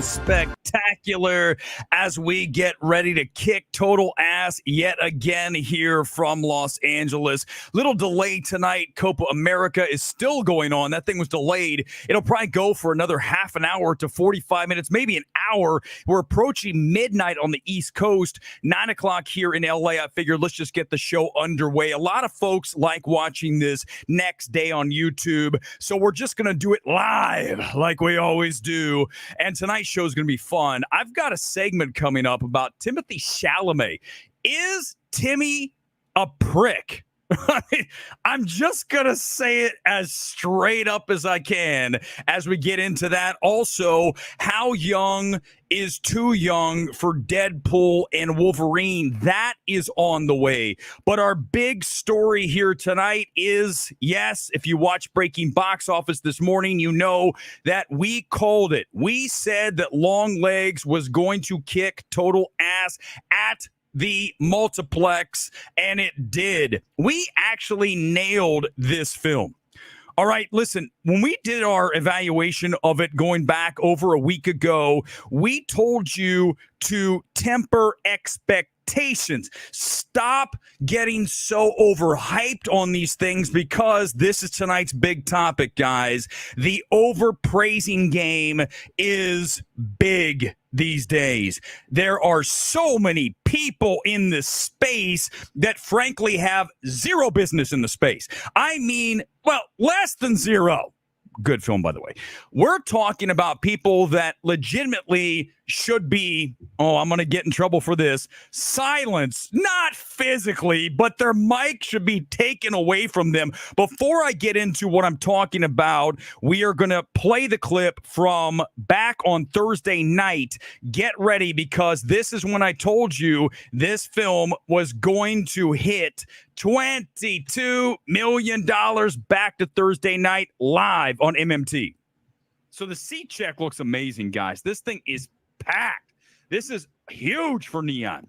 spectacular as we get ready to kick total ass yet again here from Los Angeles. Little delay tonight. Copa America is still going on. That thing was delayed. It'll probably go for another half an hour to 45 minutes, maybe an hour. We're approaching midnight on the East Coast, 9 o'clock here in LA. I figured let's just get the show underway. A lot of folks like watching this next day on YouTube, so we're just going to do it live like we always do. And tonight's show is going to be fun. I've got a segment coming up about Timothée Chalamet. Is Timmy a prick? I'm just going to say it as straight up as I can as we get into that. Also, how young is too young for Deadpool and Wolverine? That is on the way. But our big story here tonight is, yes, if you watch Breaking Box Office this morning, you know that we called it. We said that Longlegs was going to kick total ass at the multiplex, and it did. We actually nailed this film. All right, listen, when we did our evaluation of it going back over a week ago, we told you to temper expectations. Stop getting so overhyped on these things, because this is tonight's big topic, guys. The overpraising game is big these days. There are so many people in this space that frankly have zero business in the space. I mean, well, less than zero. Good film, by the way. We're talking about people that legitimately should be, I'm going to get in trouble for this, silenced, not physically, but their mic should be taken away from them. Before I get into what I'm talking about, we are going to play the clip from back on Thursday night. Get ready, because this is when I told you this film was going to hit $22 million back to Thursday night live on MMT. So the seat check looks amazing, guys. This thing is packed. This is huge for Neon.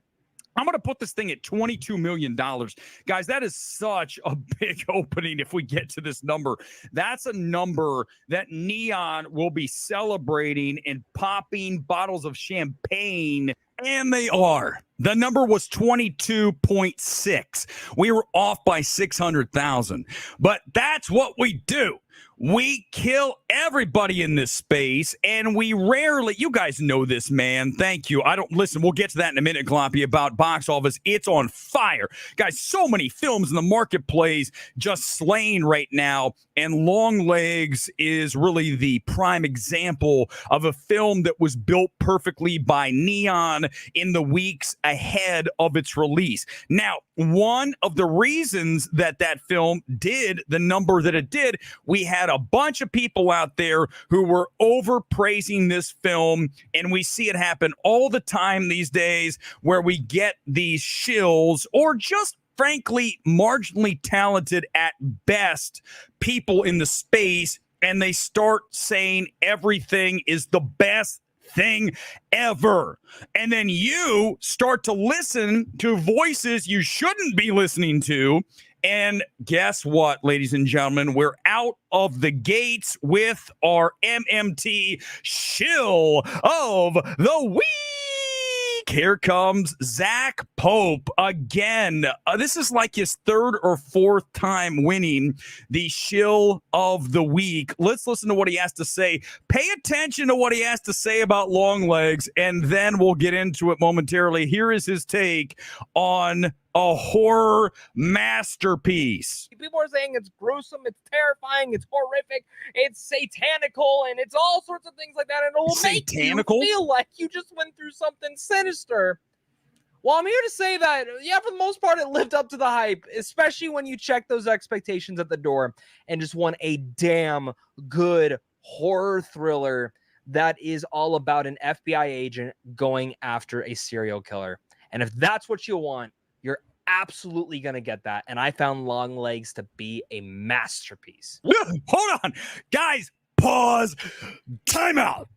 I'm going to put this thing at $22 million. Guys, that is such a big opening if we get to this number. That's a number that Neon will be celebrating and popping bottles of champagne, and they are. The number was 22.6. We were off by 600,000. But that's what we do. We kill everybody in this space, and we rarely, you guys know this, man. Thank you. Listen, we'll get to that in a minute, Gloppy, about box office. It's on fire. Guys, so many films in the marketplace just slaying right now, and Longlegs is really the prime example of a film that was built perfectly by Neon in the weeks ahead of its release. Now, one of the reasons that film did the number that it did, we had a bunch of people out there who were overpraising this film, and we see it happen all the time these days, where we get these shills, or just frankly marginally talented at best people in the space, and they start saying everything is the best thing ever. And then you start to listen to voices you shouldn't be listening to. And guess what, ladies and gentlemen? We're out of the gates with our MMT shill of the week. Here comes Zach Pope again. This is like his third or fourth time winning the shill of the week. Let's listen to what he has to say. Pay attention to what he has to say about Longlegs, and then we'll get into it momentarily. Here is his take on a horror masterpiece. People are saying it's gruesome, it's terrifying, it's horrific, it's satanical, and it's all sorts of things like that. And it will make you feel like you just went through something sinister. Well, I'm here to say that, yeah, for the most part, it lived up to the hype, especially when you check those expectations at the door and just want a damn good horror thriller that is all about an FBI agent going after a serial killer. And if that's what you want, you're absolutely going to get that. And I found Longlegs to be a masterpiece. Hold on. Guys, pause. Time out.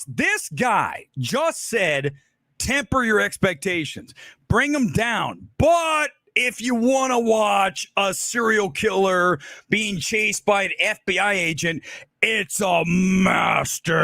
This guy just said, temper your expectations. Bring them down. But if you want to watch a serial killer being chased by an FBI agent, It's a masterpiece.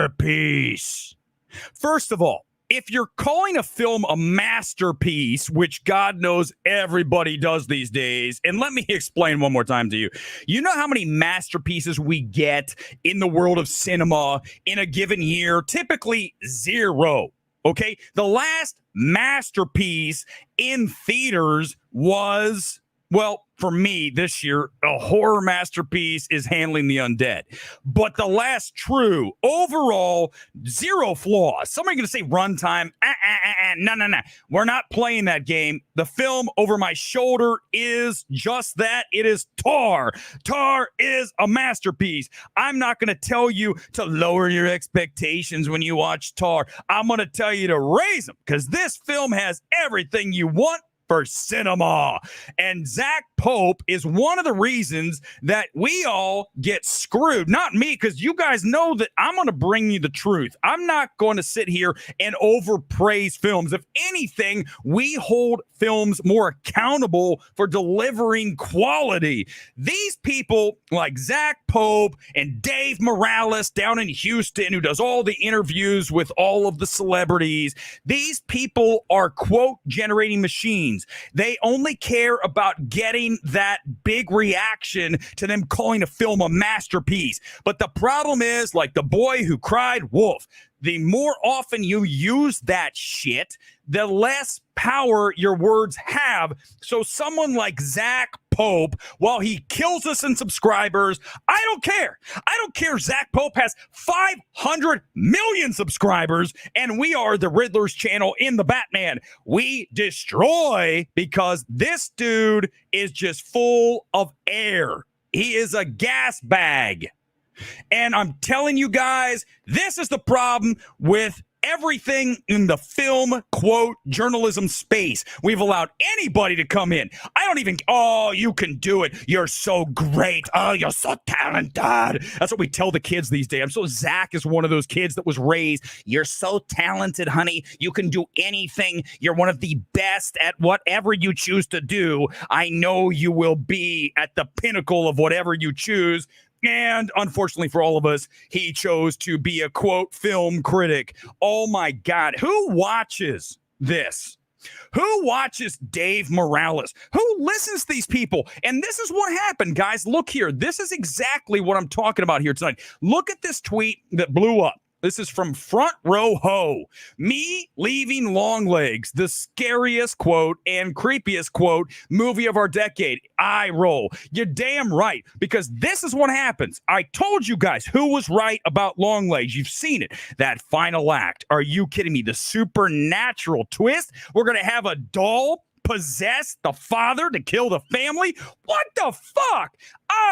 First of all, if you're calling a film a masterpiece, which God knows everybody does these days, and let me explain one more time to you. You know how many masterpieces we get in the world of cinema in a given year? Typically 0. Okay? The last masterpiece in theaters was, well, for me this year, a horror masterpiece is Handling the Undead. But the last true, overall, 0 flaws. Somebody going to say runtime. No. We're not playing that game. The film over my shoulder is just that. It is Tar. Tar is a masterpiece. I'm not going to tell you to lower your expectations when you watch Tar. I'm going to tell you to raise them, because this film has everything you want for cinema. And Zach Pope is one of the reasons that we all get screwed. Not me, because you guys know that I'm going to bring you the truth. I'm not going to sit here and overpraise films. If anything, we hold films more accountable for delivering quality. These people like Zach Pope and Dave Morales down in Houston, who does all the interviews with all of the celebrities, these people are quote generating machines. They only care about getting that big reaction to them calling a film a masterpiece. But the problem is, like the boy who cried wolf, the more often you use that shit, the less power your words have. So someone like Zach Pope, while he kills us in subscribers, I don't care. I don't care. Zach Pope has 500 million subscribers, and we are the Riddler's channel in the Batman. We destroy because this dude is just full of air. He is a gas bag. And I'm telling you guys, this is the problem with everything in the film, quote, journalism space. We've allowed anybody to come in. I don't even, oh, you can do it. You're so great. Oh, you're so talented. That's what we tell the kids these days. I'm so Zach is one of those kids that was raised, you're so talented, honey. You can do anything. You're one of the best at whatever you choose to do. I know you will be at the pinnacle of whatever you choose. And unfortunately for all of us, he chose to be a, quote, film critic. Oh, my God. Who watches this? Who watches Dave Morales? Who listens to these people? And this is what happened, guys. Look here. This is exactly what I'm talking about here tonight. Look at this tweet that blew up. This is from Front Row Ho. Me leaving Longlegs, the scariest, quote, and creepiest, quote, movie of our decade. I roll. You're damn right, because this is what happens. I told you guys who was right about Longlegs. You've seen it. That final act. Are you kidding me? The supernatural twist. We're going to have a doll possess the father to kill the family? What the fuck?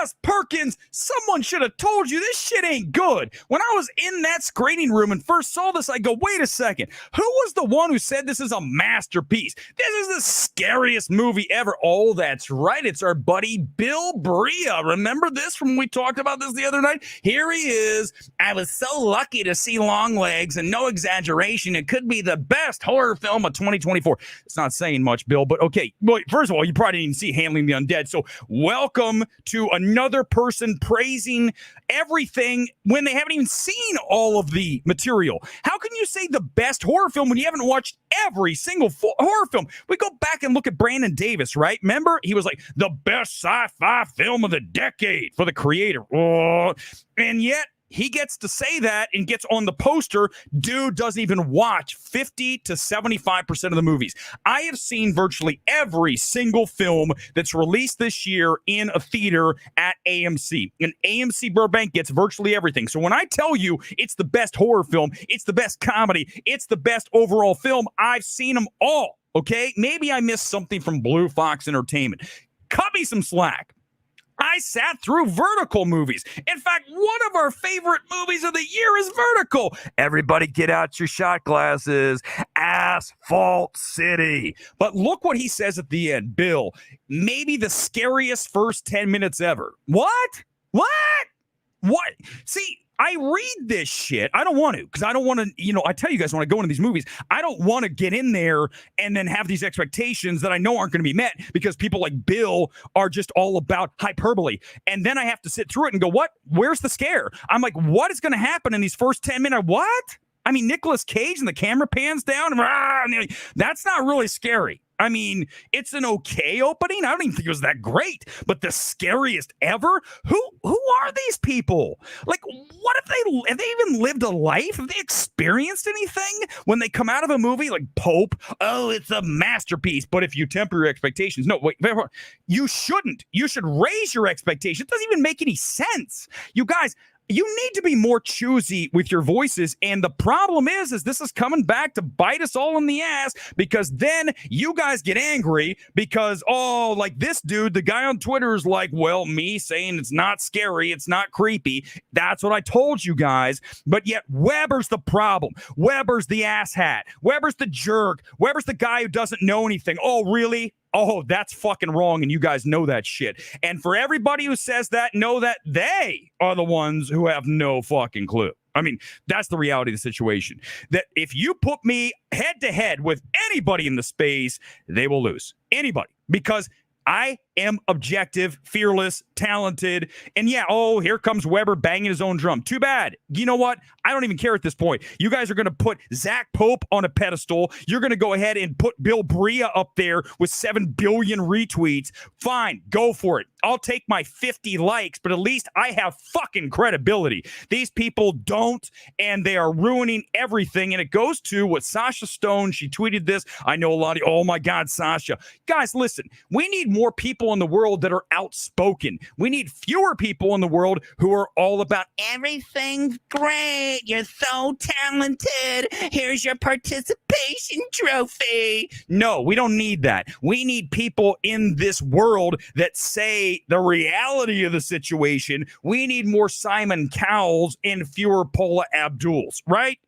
Oz Perkins, someone should have told you this shit ain't good. When I was in that screening room and first saw this, I go, wait a second. Who was the one who said this is a masterpiece? This is the scariest movie ever. Oh, that's right. It's our buddy Bill Bria. Remember this from when we talked about this the other night? Here he is. I was so lucky to see Longlegs, and no exaggeration, it could be the best horror film of 2024. It's not saying much, Bill, but okay. Well, first of all, you probably didn't even see Handling the Undead. So welcome to another person praising everything when they haven't even seen all of the material. How can you say the best horror film when you haven't watched every single horror film? We go back and look at Brandon Davis, right? Remember? He was like, the best sci-fi film of the decade for the creator. Oh. And yet, he gets to say that and gets on the poster. Dude doesn't even watch 50 to 75% of the movies. I have seen virtually every single film that's released this year in a theater at AMC. And AMC Burbank gets virtually everything. So when I tell you it's the best horror film, it's the best comedy, it's the best overall film, I've seen them all, okay? Maybe I missed something from Blue Fox Entertainment. Cut me some slack. I sat through Vertical movies. In fact, one of our favorite movies of the year is Vertical. Everybody get out your shot glasses. Asphalt City. But look what he says at the end. Bill, maybe the scariest first 10 minutes ever. What? See, I read this shit. I don't want to, because I don't want to, I tell you guys when I go into these movies, I don't want to get in there and then have these expectations that I know aren't going to be met because people like Bill are just all about hyperbole. And then I have to sit through it and go, what? Where's the scare? I'm like, what is going to happen in these first 10 minutes? What? I mean, Nicolas Cage and the camera pans down. That's not really scary. I mean, it's an okay opening. I don't even think it was that great, but the scariest ever? Who are these people? Like, what have they even lived a life? Have they experienced anything when they come out of a movie like Pope? Oh, it's a masterpiece. But if you temper your expectations, no, wait, you shouldn't. You should raise your expectations. It doesn't even make any sense. You guys, you need to be more choosy with your voices. And the problem is this is coming back to bite us all in the ass, because then you guys get angry because, like this dude, the guy on Twitter is like, well, me saying it's not scary, it's not creepy. That's what I told you guys. But yet Weber's the problem. Weber's the asshat. Weber's the jerk. Weber's the guy who doesn't know anything. Oh, really? Oh, that's fucking wrong, and you guys know that shit. And for everybody who says that, know that they are the ones who have no fucking clue. I mean, that's the reality of the situation. That if you put me head-to-head with anybody in the space, they will lose. Anybody. Because I am objective, fearless, talented, and here comes Weber banging his own drum. Too bad. You know what? I don't even care at this point. You guys are going to put Zach Pope on a pedestal. You're going to go ahead and put Bill Bria up there with 7 billion retweets. Fine, go for it. I'll take my 50 likes, but at least I have fucking credibility. These people don't, and they are ruining everything, and it goes to what Sasha Stone, she tweeted this. I know a lot of oh my God, Sasha. Guys, listen, we need more people in the world that are outspoken. We need fewer people in the world who are all about everything's great. You're so talented. Here's your participation trophy. No, we don't need that. We need people in this world that say the reality of the situation. We need more Simon Cowells and fewer Paula Abduls, right?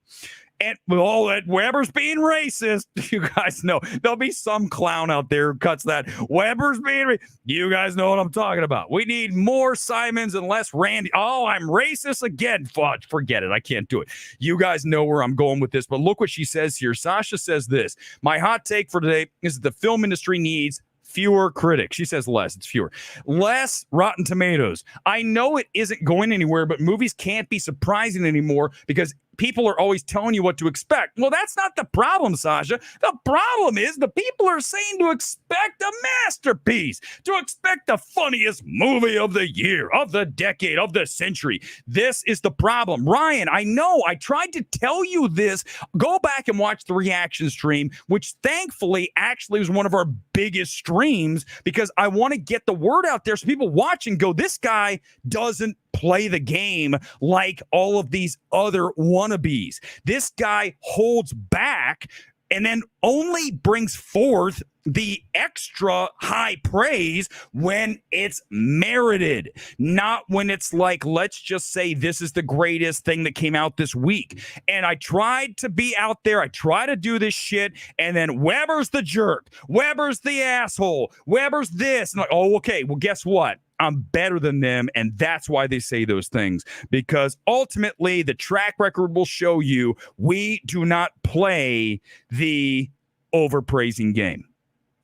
And with all that, Weber's being racist. You guys know there'll be some clown out there who cuts that. Weber's being racist. You guys know what I'm talking about. We need more Simons and less Randy. Oh, I'm racist again. Fudge, forget it. I can't do it. You guys know where I'm going with this, but look what she says here. Sasha says this. My hot take for today is that the film industry needs fewer critics. She says less. It's fewer. Less Rotten Tomatoes. I know it isn't going anywhere, but movies can't be surprising anymore because people are always telling you what to expect. Well, that's not the problem, Sasha. The problem is the people are saying to expect a masterpiece, to expect the funniest movie of the year, of the decade, of the century. This is the problem. Ryan, I know I tried to tell you this. Go back and watch the reaction stream, which thankfully actually was one of our biggest streams, because I want to get the word out there so people watch and go, this guy doesn't play the game like all of these other wannabes. This guy holds back and then only brings forth the extra high praise when it's merited, not when it's like, let's just say this is the greatest thing that came out this week. And I tried to be out there. I try to do this shit. And then Weber's the jerk. Weber's the asshole. Weber's this. And like, oh, okay. Well, guess what? I'm better than them, and that's why they say those things, because ultimately the track record will show you we do not play the overpraising game.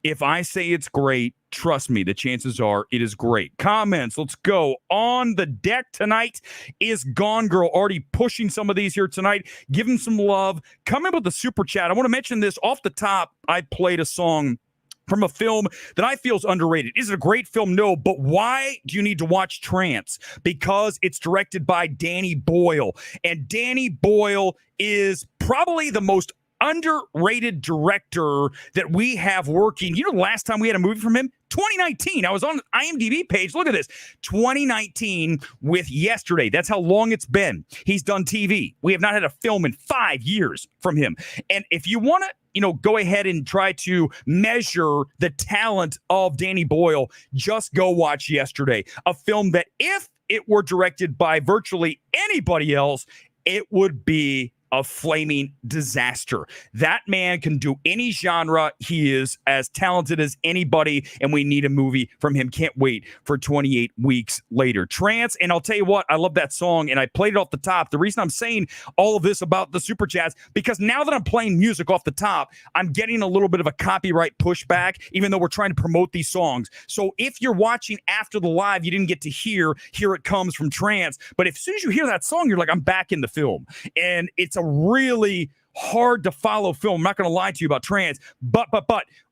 If I say it's great, trust me, the chances are it is great. Comments, let's go. On the deck tonight is Gone Girl, already pushing some of these here tonight. Give him some love. Come in with the super chat. I want to mention this off the top. I played a song from a film that I feel is underrated. Is it a great film? No, but why do you need to watch Trance? Because it's directed by Danny Boyle. And Danny Boyle is probably the most underrated director that we have working. You know, the last time we had a movie from him? 2019. I was on the IMDb page. Look at this. 2019 with Yesterday. That's how long it's been. He's done TV. We have not had a film in 5 years from him. And if you want to, go ahead and try to measure the talent of Danny Boyle, just go watch Yesterday, a film that if it were directed by virtually anybody else, it would be of flaming disaster. That man can do any genre. He is as talented as anybody, and we need a movie from him. Can't wait for 28 weeks later. Trance, and I'll tell you what, I love that song, and I played it off the top. The reason I'm saying all of this about the Super Chats, because now that I'm playing music off the top, I'm getting a little bit of a copyright pushback, even though we're trying to promote these songs. So if you're watching after the live, you didn't get to hear Here It Comes from Trance, but as soon as you hear that song, you're like, I'm back in the film. And it's a really hard to follow film. I'm not going to lie to you about Trance, but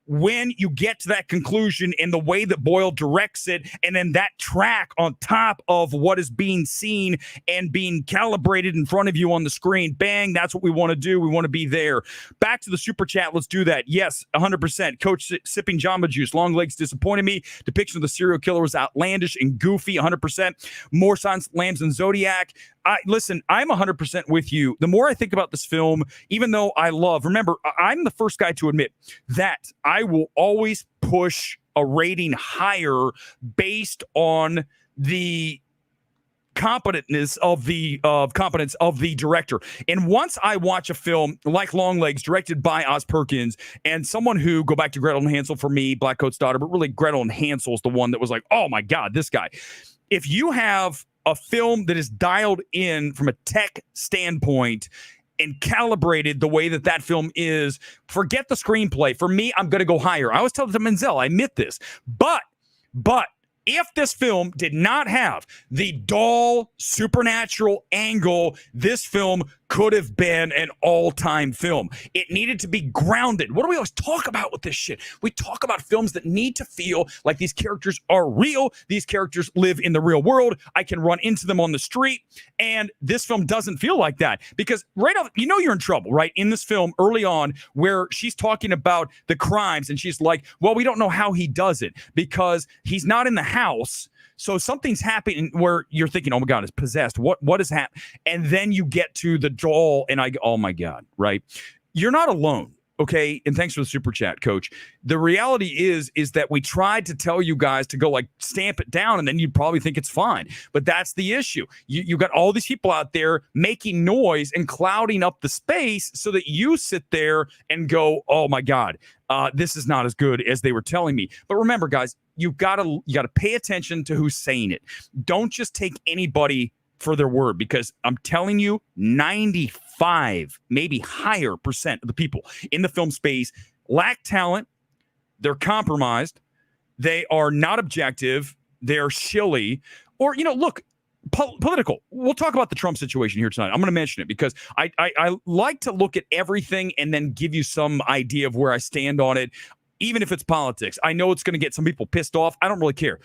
when you get to that conclusion and the way that Boyle directs it, and then that track on top of what is being seen and being calibrated in front of you on the screen, bang, that's what we want to do. We want to be there. Back to the Super Chat. Let's do that. Yes, 100%. Coach sipping Jamba Juice. Longlegs disappointed me. Depiction of the serial killer was outlandish and goofy, 100%. More Silence Lambs and Zodiac. Listen, I'm 100% with you. The more I think about this film, even though remember, I'm the first guy to admit that I will always push a rating higher based on the competence of the director. And once I watch a film like Longlegs, directed by Oz Perkins, and someone who, go back to Gretel and Hansel for me, Black Coat's Daughter, but really Gretel and Hansel is the one that was like, oh my God, this guy. If you have a film that is dialed in from a tech standpoint and calibrated the way that film is, forget the screenplay. For me, I'm going to go higher. I always tell them Menzel, I admit this. But if this film did not have the doll supernatural angle, this film could have been an all-time film. It needed to be grounded. What do we always talk about with this shit? We talk about films that need to feel like these characters are real. These characters live in the real world. I can run into them on the street. And this film doesn't feel like that, because right off, you know you're in trouble, right? In this film early on, where she's talking about the crimes and she's like, well, we don't know how he does it because he's not in the house. So something's happening where you're thinking, oh my God, it's possessed. What is happening? And then you get to the doll and I go, oh my God, right? You're not alone. Okay. And thanks for the super chat, Coach. The reality is that we tried to tell you guys to go like stamp it down, and then you'd probably think it's fine. But that's the issue. You got all these people out there making noise and clouding up the space so that you sit there and go, oh my God, this is not as good as they were telling me. But remember, guys, you gotta pay attention to who's saying it. Don't just take anybody for their word, because I'm telling you, 95, maybe higher % of the people in the film space lack talent. They're compromised. They are not objective. They're shilly, or, look, political. We'll talk about the Trump situation here tonight. I'm going to mention it because I like to look at everything and then give you some idea of where I stand on it, even if it's politics. I know it's going to get some people pissed off. I don't really care.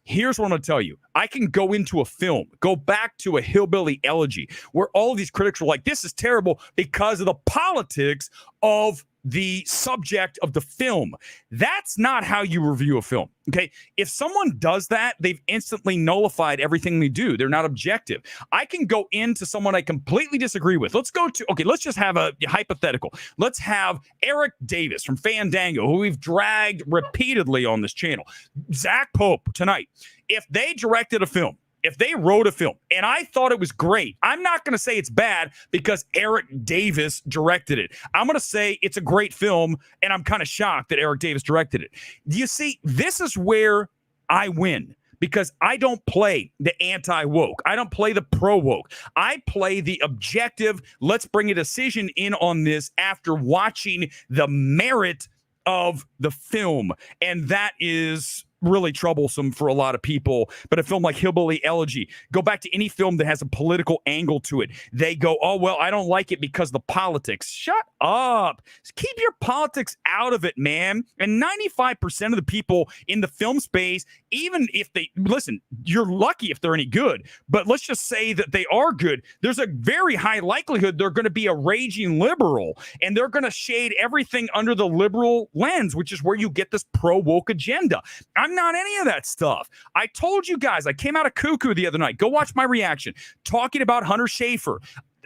Here's what I'm going to tell you. I can go into a film, go back to a Hillbilly Elegy, where all of these critics were like, this is terrible because of the politics of the subject of the film. That's not how you review a film, okay? If someone does that, they've instantly nullified everything they do. They're not objective. I can go into someone I completely disagree with. Let's just have a hypothetical. Let's have Erick Davis from Fandango, who we've dragged repeatedly on this channel. Zach Pope tonight. If they directed a film, if they wrote a film and I thought it was great, I'm not going to say it's bad because Erick Davis directed it. I'm going to say it's a great film, and I'm kind of shocked that Erick Davis directed it. You see, this is where I win, because I don't play the anti-woke. I don't play the pro-woke. I play the objective, let's bring a decision in on this after watching the merit of the film. And that is really troublesome for a lot of people. But a film like Hillbilly Elegy, go back to any film that has a political angle to it. They go, oh, well, I don't like it because of the politics. Shut up. Keep your politics out of it, man. And 95% of the people in the film space, even if they, listen, you're lucky if they're any good, but let's just say that they are good. There's a very high likelihood they're going to be a raging liberal, and they're going to shade everything under the liberal lens, which is where you get this pro-woke agenda. I'm not any of that stuff. I told you guys, I came out of cuckoo the other night. Go watch my reaction talking about Hunter Schafer.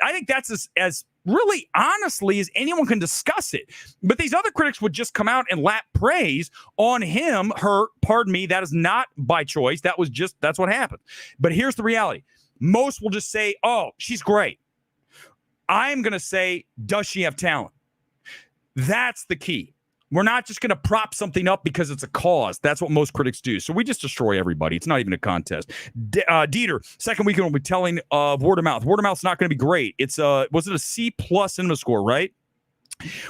I think that's as really honestly as anyone can discuss it. But these other critics would just come out and lap praise on him, her, pardon me, that is not by choice. That's what happened. But here's the reality. Most will just say, oh, she's great. I'm going to say, does she have talent? That's the key. We're not just going to prop something up because it's a cause. That's what most critics do. So we just destroy everybody. It's not even a contest. Dieter, second weekend we'll be telling word of mouth. Word of mouth's not going to be great. It's was it a C+ cinema score, right?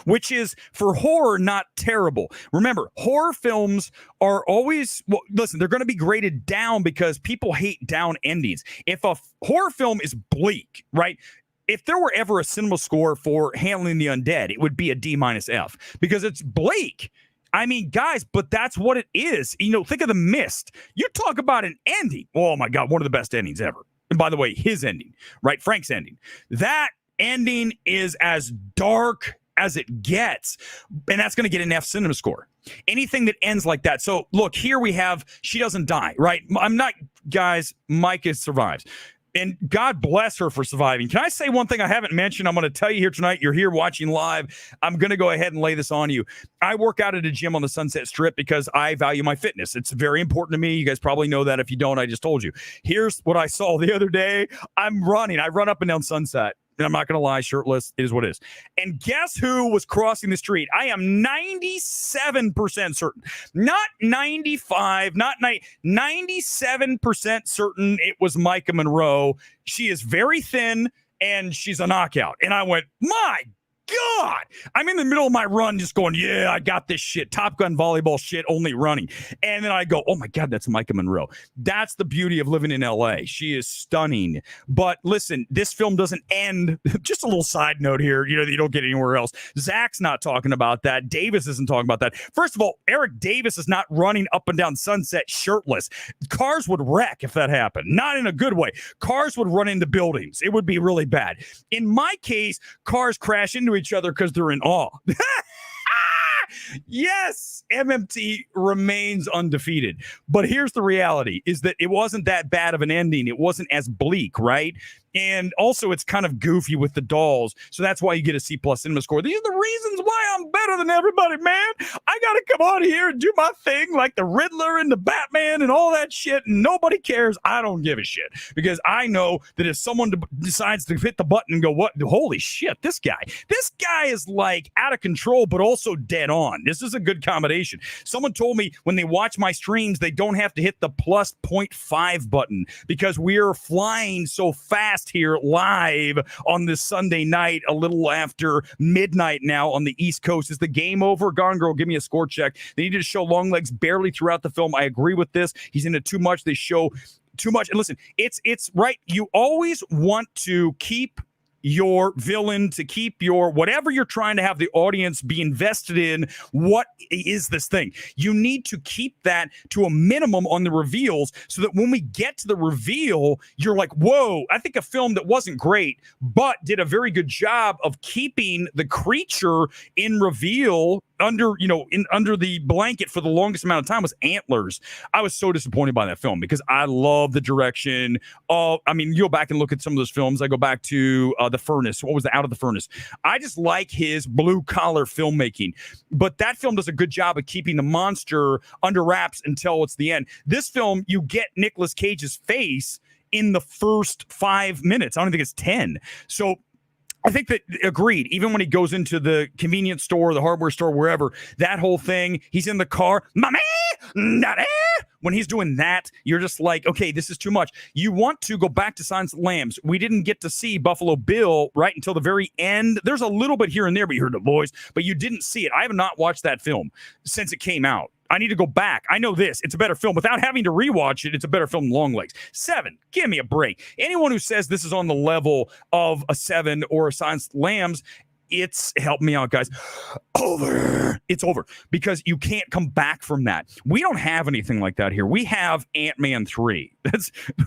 Which is, for horror, not terrible. Remember, horror films are always, well, listen, they're going to be graded down because people hate down endings. If a horror film is bleak, right? If there were ever a cinema score for Handling the Undead, it would be a D-F because it's bleak. I mean, guys, but that's what it is. You know, think of The Mist. You talk about an ending. Oh, my God, one of the best endings ever. And by the way, his ending, right? Frank's ending. That ending is as dark as it gets, and that's going to get an F cinema score. Anything that ends like that. So, look, here we have She Doesn't Die, right? I'm not, guys, Micah survives. And God bless her for surviving. Can I say one thing I haven't mentioned? I'm going to tell you here tonight. You're here watching live. I'm going to go ahead and lay this on you. I work out at a gym on the Sunset Strip because I value my fitness. It's very important to me. You guys probably know that. If you don't, I just told you. Here's what I saw the other day. I'm running. I run up and down Sunset. And I'm not going to lie, shirtless. It is what it is. And guess who was crossing the street? I am 97% certain. Not 95, not 97% certain it was Micah Monroe. She is very thin, and she's a knockout. And I went, my God, I'm in the middle of my run just going, yeah, I got this shit. Top Gun volleyball shit, only running. And then I go, oh my God, that's Micah Monroe. That's the beauty of living in LA. She is stunning. But listen, this film doesn't end. Just a little side note here, you know, that you don't get anywhere else. Zach's not talking about that. Davis isn't talking about that. First of all, Eric Davis is not running up and down Sunset shirtless. Cars would wreck if that happened. Not in a good way. Cars would run into buildings. It would be really bad. In my case, cars crash into each other because they're in awe. Yes, MMT remains undefeated. But here's the reality, is that it wasn't that bad of an ending. It wasn't as bleak, right? And also, it's kind of goofy with the dolls. So that's why you get a C+ cinema score. These are the reasons why I'm better than everybody, man. I got to come on here and do my thing like the Riddler and the Batman and all that shit. And nobody cares. I don't give a shit. Because I know that if someone decides to hit the button and go, what? Holy shit, this guy is like out of control, but also dead on. This is a good combination. Someone told me when they watch my streams, they don't have to hit the plus 0.5 button because we're flying so fast here live on this Sunday night, a little after midnight now on the East Coast. Is the game over? Gone Girl, give me a score check. They needed to show Longlegs barely throughout the film. I agree with this. He's into too much. They show too much. And listen, it's right. You always want to keep your villain, to keep your whatever you're trying to have the audience be invested in. What is this thing? You need to keep that to a minimum on the reveals so that when we get to the reveal, you're like, whoa. I think a film that wasn't great, but did a very good job of keeping the creature in reveal under the blanket for the longest amount of time was Antlers. I was so disappointed by that film because I love the direction of, you go back and look at some of those films. I go back to The Furnace. What was the Out of the Furnace? I just like his blue collar filmmaking, but that film does a good job of keeping the monster under wraps until it's the end. This film, you get Nicolas Cage's face in the first 5 minutes. I don't think it's 10. So I think that, agreed, even when he goes into the convenience store, the hardware store, wherever, that whole thing, he's in the car, when he's doing that, you're just like, okay, this is too much. You want to go back to Silence of the Lambs. We didn't get to see Buffalo Bill right until the very end. There's a little bit here and there, but you heard the voice, but you didn't see it. I have not watched that film since it came out. I need to go back. I know this. It's a better film. Without having to rewatch it, it's a better film than Longlegs. 7. Give me a break. Anyone who says this is on the level of a 7 or a Silence of the Lambs, it's, help me out, guys, over. It's over because you can't come back from that. We don't have anything like that here. We have Ant-Man 3.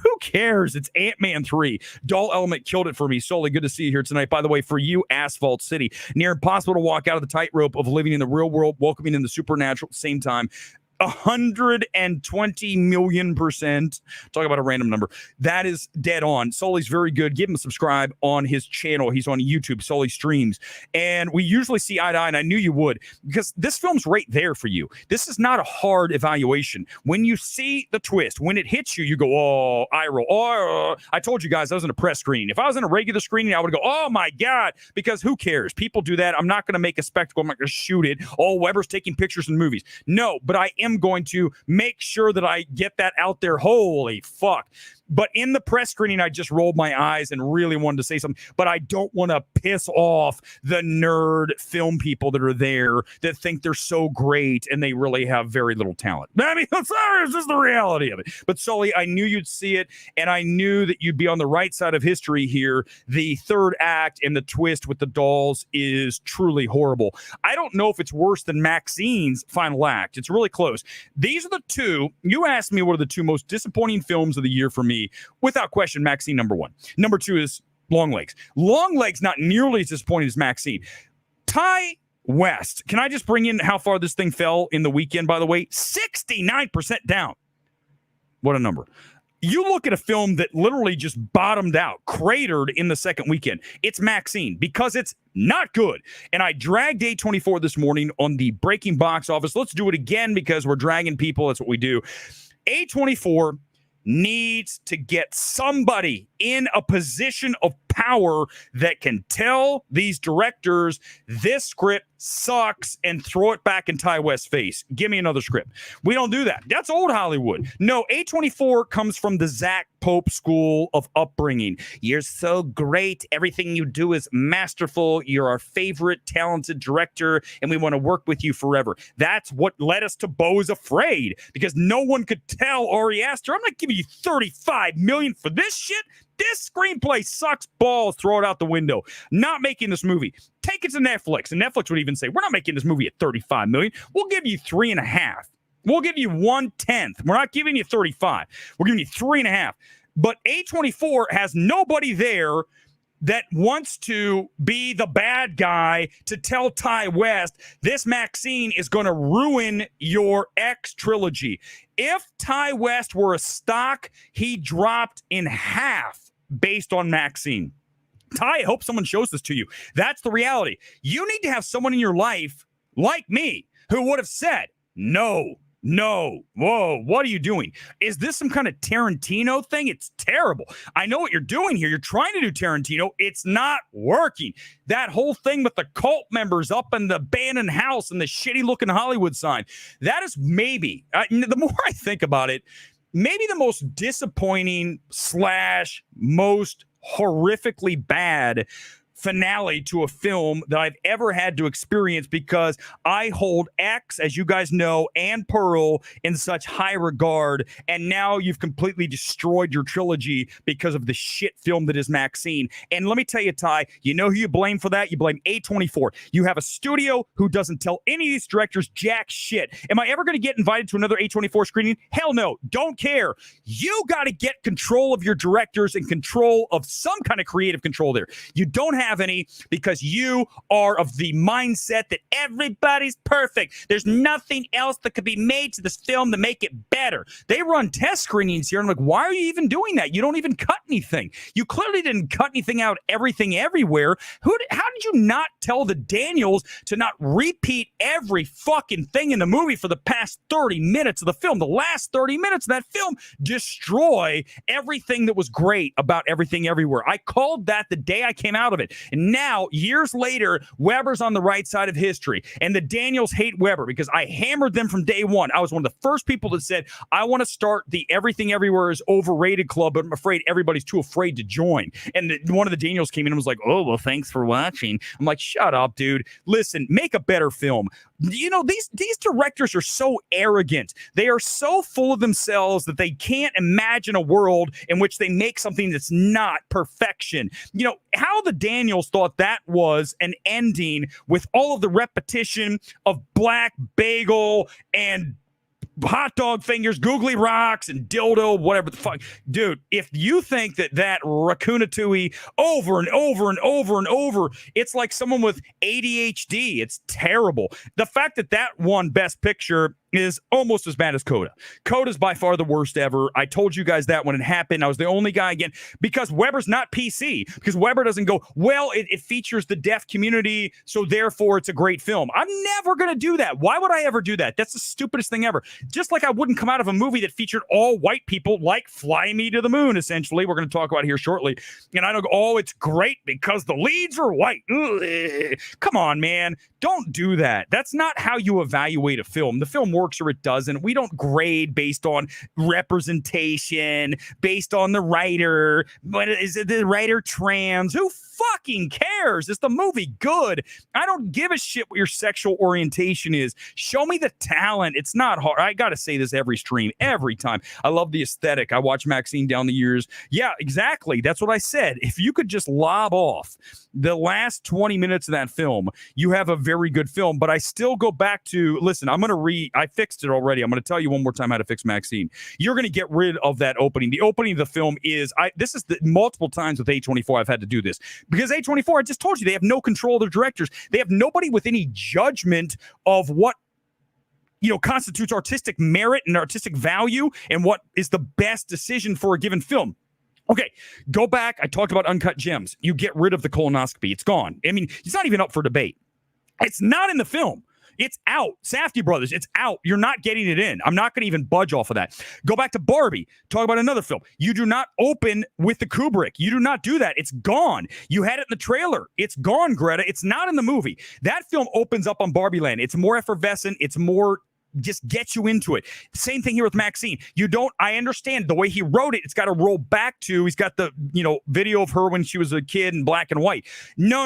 Who cares? It's Ant-Man 3. Doll Element killed it for me. Sully, good to see you here tonight. By the way, for you, Asphalt City, near impossible to walk out of the tightrope of living in the real world, welcoming in the supernatural at the same time. 120 million%. Talk about a random number. That is dead on. Sully's very good. Give him a subscribe on his channel. He's on YouTube. Sully streams. And we usually see eye to eye, and I knew you would, because this film's right there for you. This is not a hard evaluation. When you see the twist, when it hits you, you go, oh, eye roll. Oh, I told you guys I was in a press screening. If I was in a regular screening, I would go, oh my God, because who cares? People do that. I'm not going to make a spectacle. I'm not going to shoot it. Oh, Weber's taking pictures in movies. No, but I am going to make sure that I get that out there. Holy fuck. But in the press screening, I just rolled my eyes and really wanted to say something. But I don't want to piss off the nerd film people that are there that think they're so great and they really have very little talent. I mean, sorry, it's just the reality of it. But Sully, I knew you'd see it, and I knew that you'd be on the right side of history here. The third act and the twist with the dolls is truly horrible. I don't know if it's worse than Maxine's final act. It's really close. These are the two. You asked me what are the two most disappointing films of the year for me. Without question, Maxine, number one. Number two is Longlegs. Longlegs, not nearly as disappointing as Maxine. Ty West. Can I just bring in how far this thing fell in the weekend, by the way? 69% down. What a number. You look at a film that literally just bottomed out, cratered in the second weekend. It's Maxine, because it's not good. And I dragged A24 this morning on the breaking box office. Let's do it again because we're dragging people. That's what we do. A24 needs to get somebody in a position of power that can tell these directors this script sucks and throw it back in Ty West's face. Give me another script. We don't do that. That's old Hollywood. No, A24 comes from the Zach Pope school of upbringing. You're so great. Everything you do is masterful. You're our favorite talented director, and we want to work with you forever. That's what led us to Beau is Afraid, because no one could tell Ari Aster, I'm not giving you $35 million for this shit. This screenplay sucks balls. Throw it out the window. Not making this movie. Take it to Netflix. And Netflix would even say, we're not making this movie at $35 million. We'll give you 3.5. We'll give you 1/10. We're not giving you 35. We're giving you 3.5. But A24 has nobody there that wants to be the bad guy to tell Ty West this Maxine is going to ruin your X trilogy. If Ty West were a stock, he dropped in half based on Maxine. Ty, I hope someone shows this to you. That's the reality. You need to have someone in your life like me who would have said, no, whoa, what are you doing? Is this some kind of Tarantino thing? It's terrible. I know what you're doing here. You're trying to do Tarantino. It's not working. That whole thing with the cult members up in the abandoned house and the shitty looking Hollywood sign, that is maybe, the more I think about it, maybe the most disappointing / most horrifically bad finale to a film that I've ever had to experience, because I hold X, as you guys know, and Pearl in such high regard, and now you've completely destroyed your trilogy because of the shit film that is Maxine. And let me tell you, Ty, you know who you blame for that? You blame A24. You have a studio who doesn't tell any of these directors jack shit. Am I ever going to get invited to another A24 screening? Hell no. Don't care. You got to get control of your directors and control of some kind of creative control there. You don't have any, because you are of the mindset that everybody's perfect. There's nothing else that could be made to this film to make it better. They run test screenings here. I'm like, why are you even doing that? You don't even cut anything. You clearly didn't cut anything out, everything everywhere. How did you not tell the Daniels to not repeat every fucking thing in the movie for the past 30 minutes of the film? The last 30 minutes of that film destroy everything that was great about Everything Everywhere. I called that the day I came out of it. And now, years later, Weber's on the right side of history. And the Daniels hate Weber because I hammered them from day one. I was one of the first people that said, I want to start the Everything Everywhere is overrated club, but I'm afraid everybody's too afraid to join. And one of the Daniels came in and was like, oh, well, thanks for watching. I'm like, shut up, dude. Listen, make a better film. You know, these directors are so arrogant. They are so full of themselves that they can't imagine a world in which they make something that's not perfection. You know, how the Daniels thought that was an ending with all of the repetition of black bagel and hot dog fingers, googly rocks, and dildo, whatever the fuck. Dude, if you think that Rakunatui over and over and over and over, it's like someone with ADHD. It's terrible. The fact that won Best Picture is almost as bad as Coda. Coda's by far the worst ever. I told you guys that when it happened. I was the only guy again because Weber's not PC. Because Weber doesn't go, well, it features the deaf community, so therefore it's a great film. I'm never going to do that. Why would I ever do that? That's the stupidest thing ever. Just like I wouldn't come out of a movie that featured all white people like Fly Me to the Moon, essentially. We're going to talk about here shortly. And I don't go, oh, it's great because the leads are white. Ugh. Come on, man. Don't do that. That's not how you evaluate a film. The film works or it doesn't. We don't grade based on representation, based on the writer. What is it? The writer trans? Who fucking cares? Is the movie good? I don't give a shit what your sexual orientation is. Show me the talent. It's not hard. I got to say this every stream, every time. I love the aesthetic. I watched Maxine down the years. Yeah, exactly. That's what I said. If you could just lob off the last 20 minutes of that film, you have a very good film. But I still go back to, listen, I fixed it already. I'm going to tell you one more time how to fix Maxine. You're going to get rid of that opening. The opening of the film is, this is the multiple times with A24 I've had to do this. Because A24, I just told you, they have no control of their directors. They have nobody with any judgment of what constitutes artistic merit and artistic value and what is the best decision for a given film. Okay, go back. I talked about Uncut Gems. You get rid of the colonoscopy. It's gone. I mean, it's not even up for debate. It's not in the film. It's out. Safdie Brothers, it's out. You're not getting it in. I'm not going to even budge off of that. Go back to Barbie. Talk about another film. You do not open with the Kubrick. You do not do that. It's gone. You had it in the trailer. It's gone, Greta. It's not in the movie. That film opens up on Barbie Land. It's more effervescent. It's more just get you into it. Same thing here with Maxine. I understand the way he wrote it. It's got to roll back to, he's got the, video of her when she was a kid in black and white. No.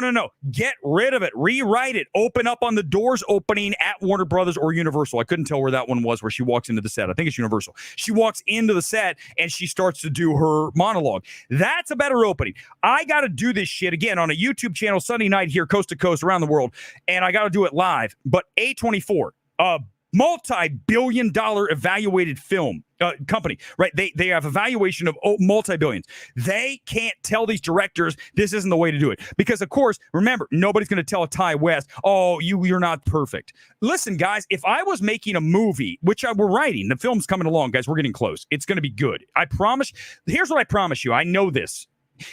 Get rid of it. Rewrite it. Open up on the doors opening at Warner Brothers or Universal. I couldn't tell where that one was, where she walks into the set. I think it's Universal. She walks into the set and she starts to do her monologue. That's a better opening. I got to do this shit again on a YouTube channel Sunday night here, coast to coast around the world. And I got to do it live. But A24, multi-billion-dollar evaluated film company, right? They have evaluation of multi-billions. They can't tell these directors this isn't the way to do it. Because, of course, remember, nobody's going to tell a Ty West, oh, you're not perfect. Listen, guys, if I was making a movie, which we're writing, the film's coming along, guys, we're getting close. It's going to be good. I promise. Here's what I promise you. I know this.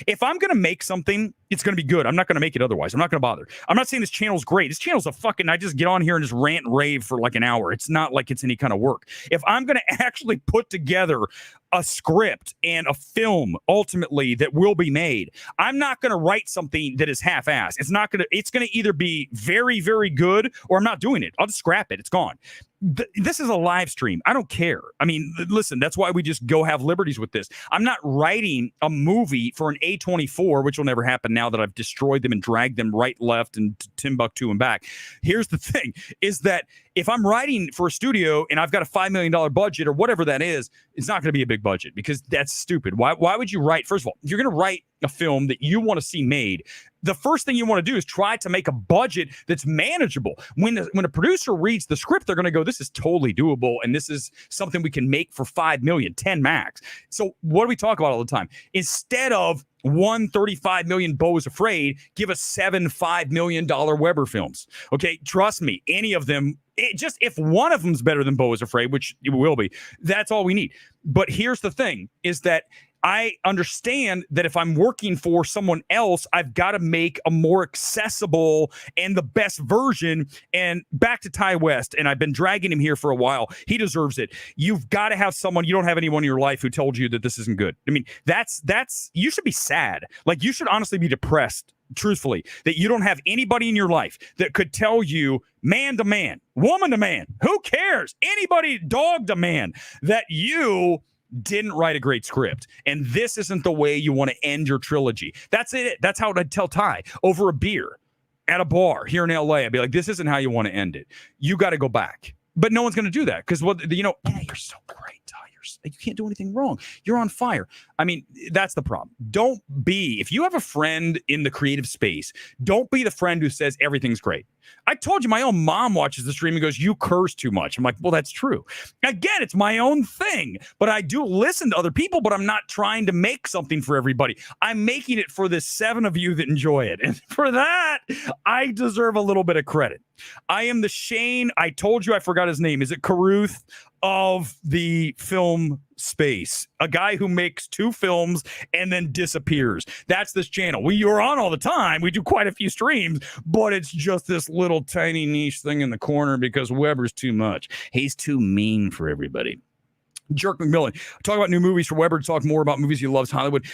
If I'm going to make something, it's going to be good. I'm not going to make it otherwise. I'm not going to bother. I'm not saying this channel's great. This channel's I just get on here and just rant and rave for like an hour. It's not like it's any kind of work. If I'm going to actually put together a script and a film ultimately that will be made, I'm not going to write something that is half-assed. It's going to either be very, very good or I'm not doing it. I'll just scrap it. It's gone. This is a live stream. I don't care. I mean, listen, that's why we just go have liberties with this. I'm not writing a movie for an A24, which will never happen now that I've destroyed them and dragged them right, left, and Timbuktu and back. Here's the thing, is that if I'm writing for a studio and I've got a $5 million budget or whatever that is, it's not going to be a big budget because that's stupid. Why would you write? First of all, if you're going to write a film that you want to see made, the first thing you want to do is try to make a budget that's manageable. When a producer reads the script, they're going to go, this is totally doable, and this is something we can make for $5 million, 10 max. So what do we talk about all the time? Instead of one $35 million Beau is Afraid, give us 7 $5 million Weber films. Okay, trust me, any of them, just if one of them's better than Beau is Afraid, which it will be, that's all we need. But here's the thing, is that I understand that if I'm working for someone else, I've got to make a more accessible and the best version. And back to Ty West, and I've been dragging him here for a while. He deserves it. You've got to have someone. You don't have anyone in your life who told you that this isn't good. I mean, that's you should be sad. Like, you should honestly be depressed, truthfully, that you don't have anybody in your life that could tell you, man to man, woman to man, who cares? Anybody, dog to man, that you didn't write a great script. And this isn't the way you want to end your trilogy. That's it. That's how I'd tell Ty over a beer at a bar here in LA. I'd be like, this isn't how you want to end it. You got to go back. But no one's going to do that because, you're so great, Ty. You're You can't do anything wrong. You're on fire. I mean, that's the problem. If you have a friend in the creative space, don't be the friend who says everything's great. I told you my own mom watches the stream and goes, you curse too much. I'm like, well, that's true. Again, it's my own thing, but I do listen to other people, but I'm not trying to make something for everybody. I'm making it for the 7 of you that enjoy it. And for that, I deserve a little bit of credit. I am the Shane. I told you I forgot his name. Is it Carruth of the film space? A guy who makes 2 films and then disappears. That's this channel. You're on all the time. We do quite a few streams, but it's just this little tiny niche thing in the corner because Weber's too much. He's too mean for everybody. Jerk McMillan, talk about new movies for Weber to talk more about movies he loves, Hollywood.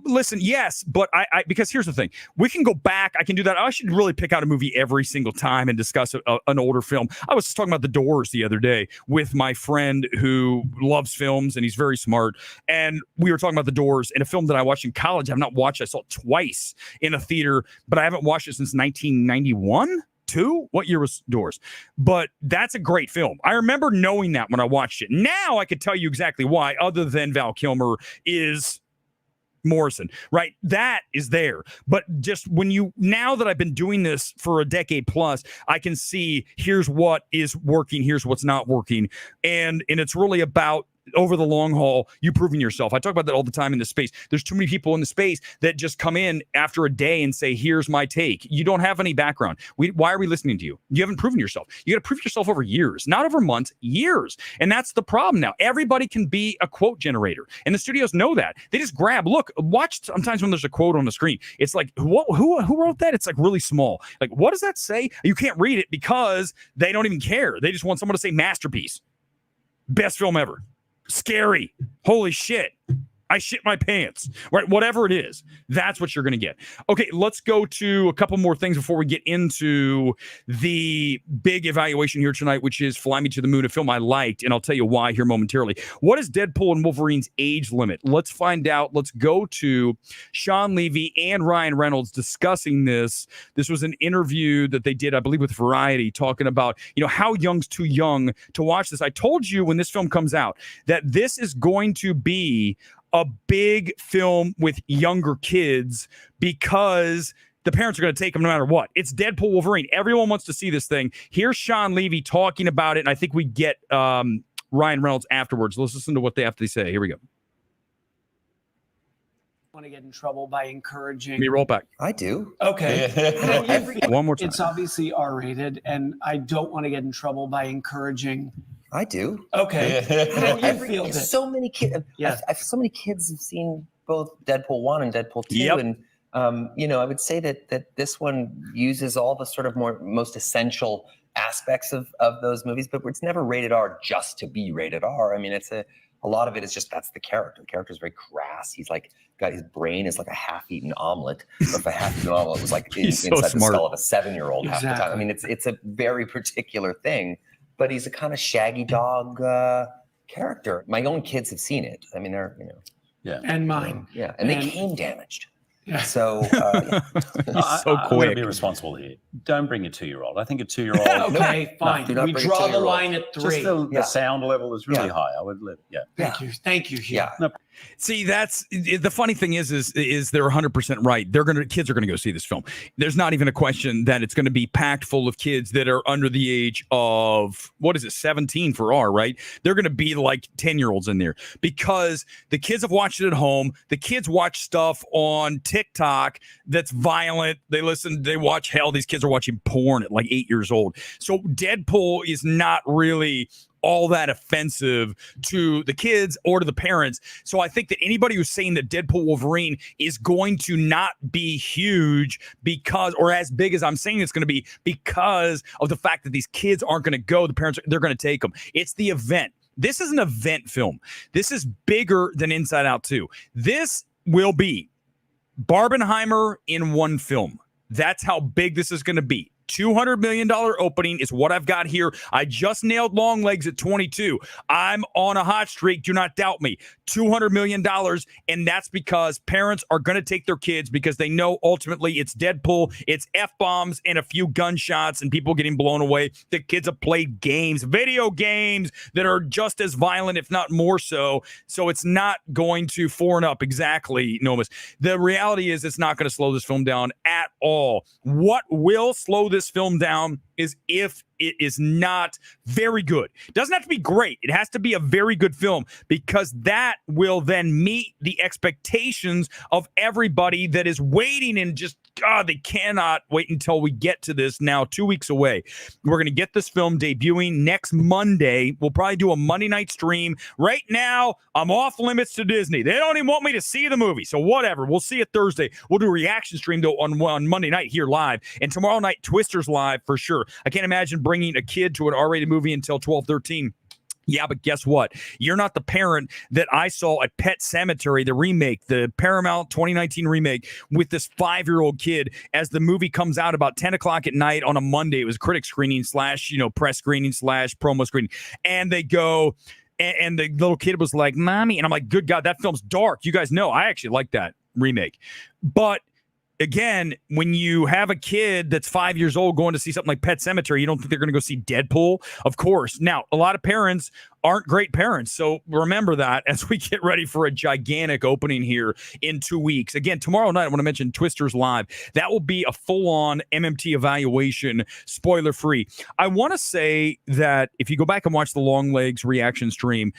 Listen, yes, but I because here's the thing. We can go back. I can do that. I should really pick out a movie every single time and discuss an older film. I was talking about The Doors the other day with my friend who loves films, and he's very smart. And we were talking about The Doors and a film that I watched in college. I've not watched. I saw it twice in a theater, but I haven't watched it since 1991. 2? What year was Doors? But that's a great film. I remember knowing that when I watched it. Now I could tell you exactly why, other than Val Kilmer is Morrison, right? That is there. But just now that I've been doing this for a decade plus, I can see here's what is working, here's what's not working. And it's really about, over the long haul, you proving yourself. I talk about that all the time in the space. There's too many people in the space that just come in after a day and say, here's my take. You don't have any background. Why are we listening to you? You haven't proven yourself. You got to prove yourself over years, not over months, years. And that's the problem now. Everybody can be a quote generator. And the studios know that. They just watch sometimes when there's a quote on the screen. It's like, who wrote that? It's like really small. Like, what does that say? You can't read it because they don't even care. They just want someone to say masterpiece. Best film ever. Scary. Holy shit. I shit my pants. Right? Whatever it is, that's what you're going to get. Okay, let's go to a couple more things before we get into the big evaluation here tonight, which is Fly Me to the Moon, a film I liked, and I'll tell you why here momentarily. What is Deadpool and Wolverine's age limit? Let's find out. Let's go to Sean Levy and Ryan Reynolds discussing this. This was an interview that they did, I believe, with Variety, talking about, how young's too young to watch this. I told you when this film comes out that this is going to be a big film with younger kids because the parents are going to take them no matter what. It's Deadpool Wolverine. Everyone wants to see this thing. Here's Sean Levy talking about it, and I think we get Ryan Reynolds afterwards. Let's listen to what they have to say. Here we go. Want to get in trouble by encouraging. Let me roll back. I do. Okay. One more time. It's obviously R-rated, and I don't want to get in trouble by encouraging. I do. Okay. So many kids. Yeah. So many kids have seen both Deadpool 1 and Deadpool 2, Yep. and I would say that this one uses all the sort of most essential aspects of those movies, but it's never rated R just to be rated R. I mean, a lot of it is just that's the character. The character is very crass. He's like got his brain is like a half-eaten omelet. Or if a half-eaten omelet was like inside the skull of a 7-year-old half the time. I mean, it's a very particular thing. But he's a kind of shaggy dog character. My own kids have seen it. I mean, they're, Yeah. And mine. Yeah. And they came damaged. Yeah. So, so quick. I'm going to be responsible here. Don't bring a 2-year-old. I think a 2-year-old. Okay, fine. do not We bring a draw the 2-year-old. line at 3. Just the sound level is really high. I would live. Yeah. Thank you. Yeah. No, See, that's the funny thing is they're 100% right. Kids are going to go see this film. There's not even a question that it's going to be packed full of kids that are under the age of, 17 for R, right? They're going to be like 10-year-olds in there because the kids have watched it at home. The kids watch stuff on TikTok that's violent. They watch these kids are watching porn at like 8 years old. So Deadpool is not really all that offensive to the kids or to the parents. So I think that anybody who's saying that Deadpool Wolverine is going to not be huge or as big as I'm saying it's going to be because of the fact that these kids aren't going to go, the parents, they're going to take them. It's the event. This is an event film. This is bigger than Inside Out 2. This will be Barbenheimer in one film. That's how big this is going to be. $200 million opening is what I've got here. I just nailed Longlegs at 22. I'm on a hot streak. Do not doubt me. $200 million. And that's because parents are going to take their kids because they know ultimately it's Deadpool, it's F-bombs and a few gunshots and people getting blown away. The kids have played games, video games that are just as violent, if not more so. So it's not going to foreign up exactly, Nomus. The reality is it's not going to slow this film down at all. What will slow this film down is if it is not very good. It doesn't have to be great. It has to be a very good film because that will then meet the expectations of everybody that is waiting and just, God, they cannot wait until we get to this now 2 weeks away. We're going to get this film debuting next Monday. We'll probably do a Monday night stream. Right now, I'm off limits to Disney. They don't even want me to see the movie. So whatever. We'll see it Thursday. We'll do a reaction stream though on Monday night here live. And tomorrow night, Twister's live for sure. I can't imagine bringing a kid to an R-rated movie until 12, 13. Yeah, but guess what? You're not the parent that I saw at Pet Sematary, the remake, the Paramount 2019 remake with this 5-year-old kid as the movie comes out about 10 o'clock at night on a Monday. It was critic screening / press screening / promo screening. And they go, and the little kid was like, Mommy. And I'm like, good God, that film's dark. You guys know, I actually like that remake. But again, when you have a kid that's 5 years old going to see something like Pet Sematary, you don't think they're going to go see Deadpool? Of course. Now, a lot of parents aren't great parents. So remember that as we get ready for a gigantic opening here in 2 weeks. Again, tomorrow night, I want to mention Twisters Live. That will be a full-on MMT evaluation, spoiler-free. I want to say that if you go back and watch the Longlegs reaction stream,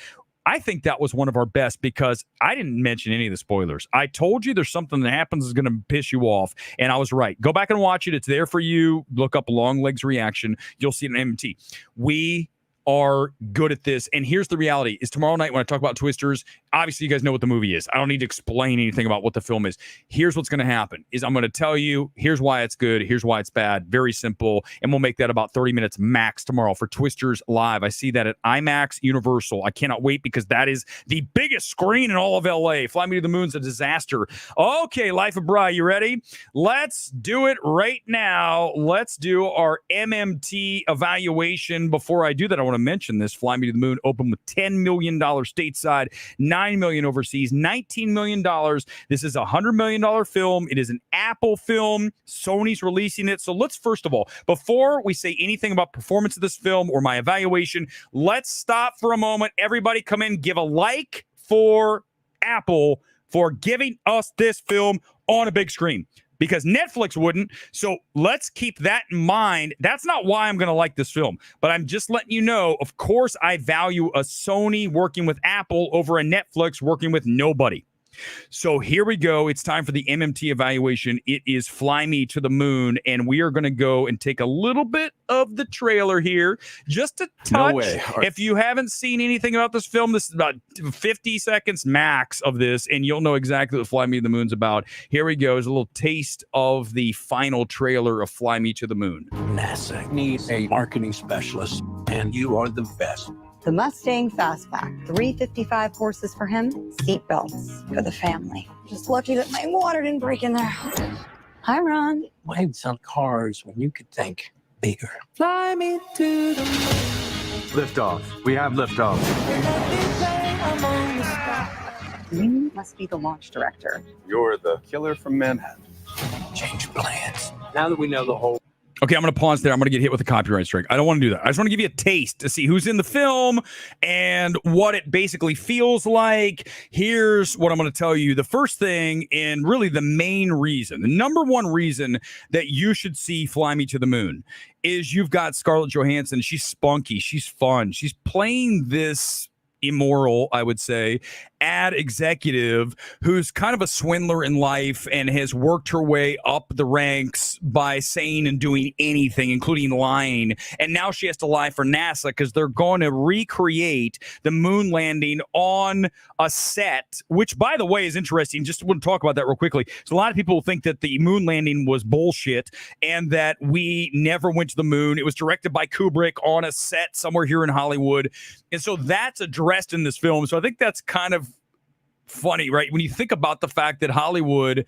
I think that was one of our best because I didn't mention any of the spoilers. I told you there's something that happens that's going to piss you off, and I was right. Go back and watch it. It's there for you. Look up Longlegs reaction. You'll see it in MMT. We are good at this. And here's the reality is tomorrow night when I talk about Twisters, obviously you guys know what the movie is. I don't need to explain anything about what the film is. Here's what's going to happen is I'm going to tell you, here's why it's good. Here's why it's bad. Very simple. And we'll make that about 30 minutes max tomorrow for Twisters Live. I see that at IMAX Universal. I cannot wait because that is the biggest screen in all of LA. Fly Me to the Moon's a disaster. Okay, Life of Bri, you ready? Let's do it right now. Let's do our MMT evaluation. Before I do that, I want to mention this. Fly Me to the Moon opened with $10 million stateside, $9 million overseas, $19 million. This is a $100 million film. It is an Apple film. Sony's releasing it. So let's first of all, before we say anything about performance of this film or my evaluation, let's stop for a moment. Everybody come in, give a like for Apple for giving us this film on a big screen. Because Netflix wouldn't. So let's keep that in mind. That's not why I'm going to like this film. But I'm just letting you know, of course, I value a Sony working with Apple over a Netflix working with nobody. So here we go. It's time for the MMT evaluation. It is Fly Me to the Moon, and we are going to go and take a little bit of the trailer here, just a touch. No way. If you haven't seen anything about this film, this is about 50 seconds max of this, and you'll know exactly what Fly Me to the Moon's about. Here we go. It's a little taste of the final trailer of Fly Me to the Moon. NASA needs a marketing specialist, and you are the best. The Mustang Fastback, 355 horses for him, seat belts for the family. Just lucky that my water didn't break in there. Hi, Ron. Why sell cars when you could think bigger? Fly me to the moon. Liftoff. We have liftoff. You must be the launch director. You're the killer from Manhattan. Change plans. Now that we know the whole. Okay, I'm going to pause there. I'm going to get hit with a copyright strike. I don't want to do that. I just want to give you a taste to see who's in the film and what it basically feels like. Here's what I'm going to tell you. The first thing, and really the main reason, the number one reason that you should see Fly Me to the Moon is you've got Scarlett Johansson. She's spunky. She's fun. She's playing this immoral, I would say, ad executive who's kind of a swindler in life and has worked her way up the ranks by saying and doing anything, including lying. And now she has to lie for NASA because they're going to recreate the moon landing on a set, which, by the way, is interesting. Just want to talk about that real quickly. So a lot of people think that the moon landing was bullshit and that we never went to the moon. It was directed by Kubrick on a set somewhere here in Hollywood. And so that's addressed in this film. So I think that's kind of funny, right? When you think about the fact that Hollywood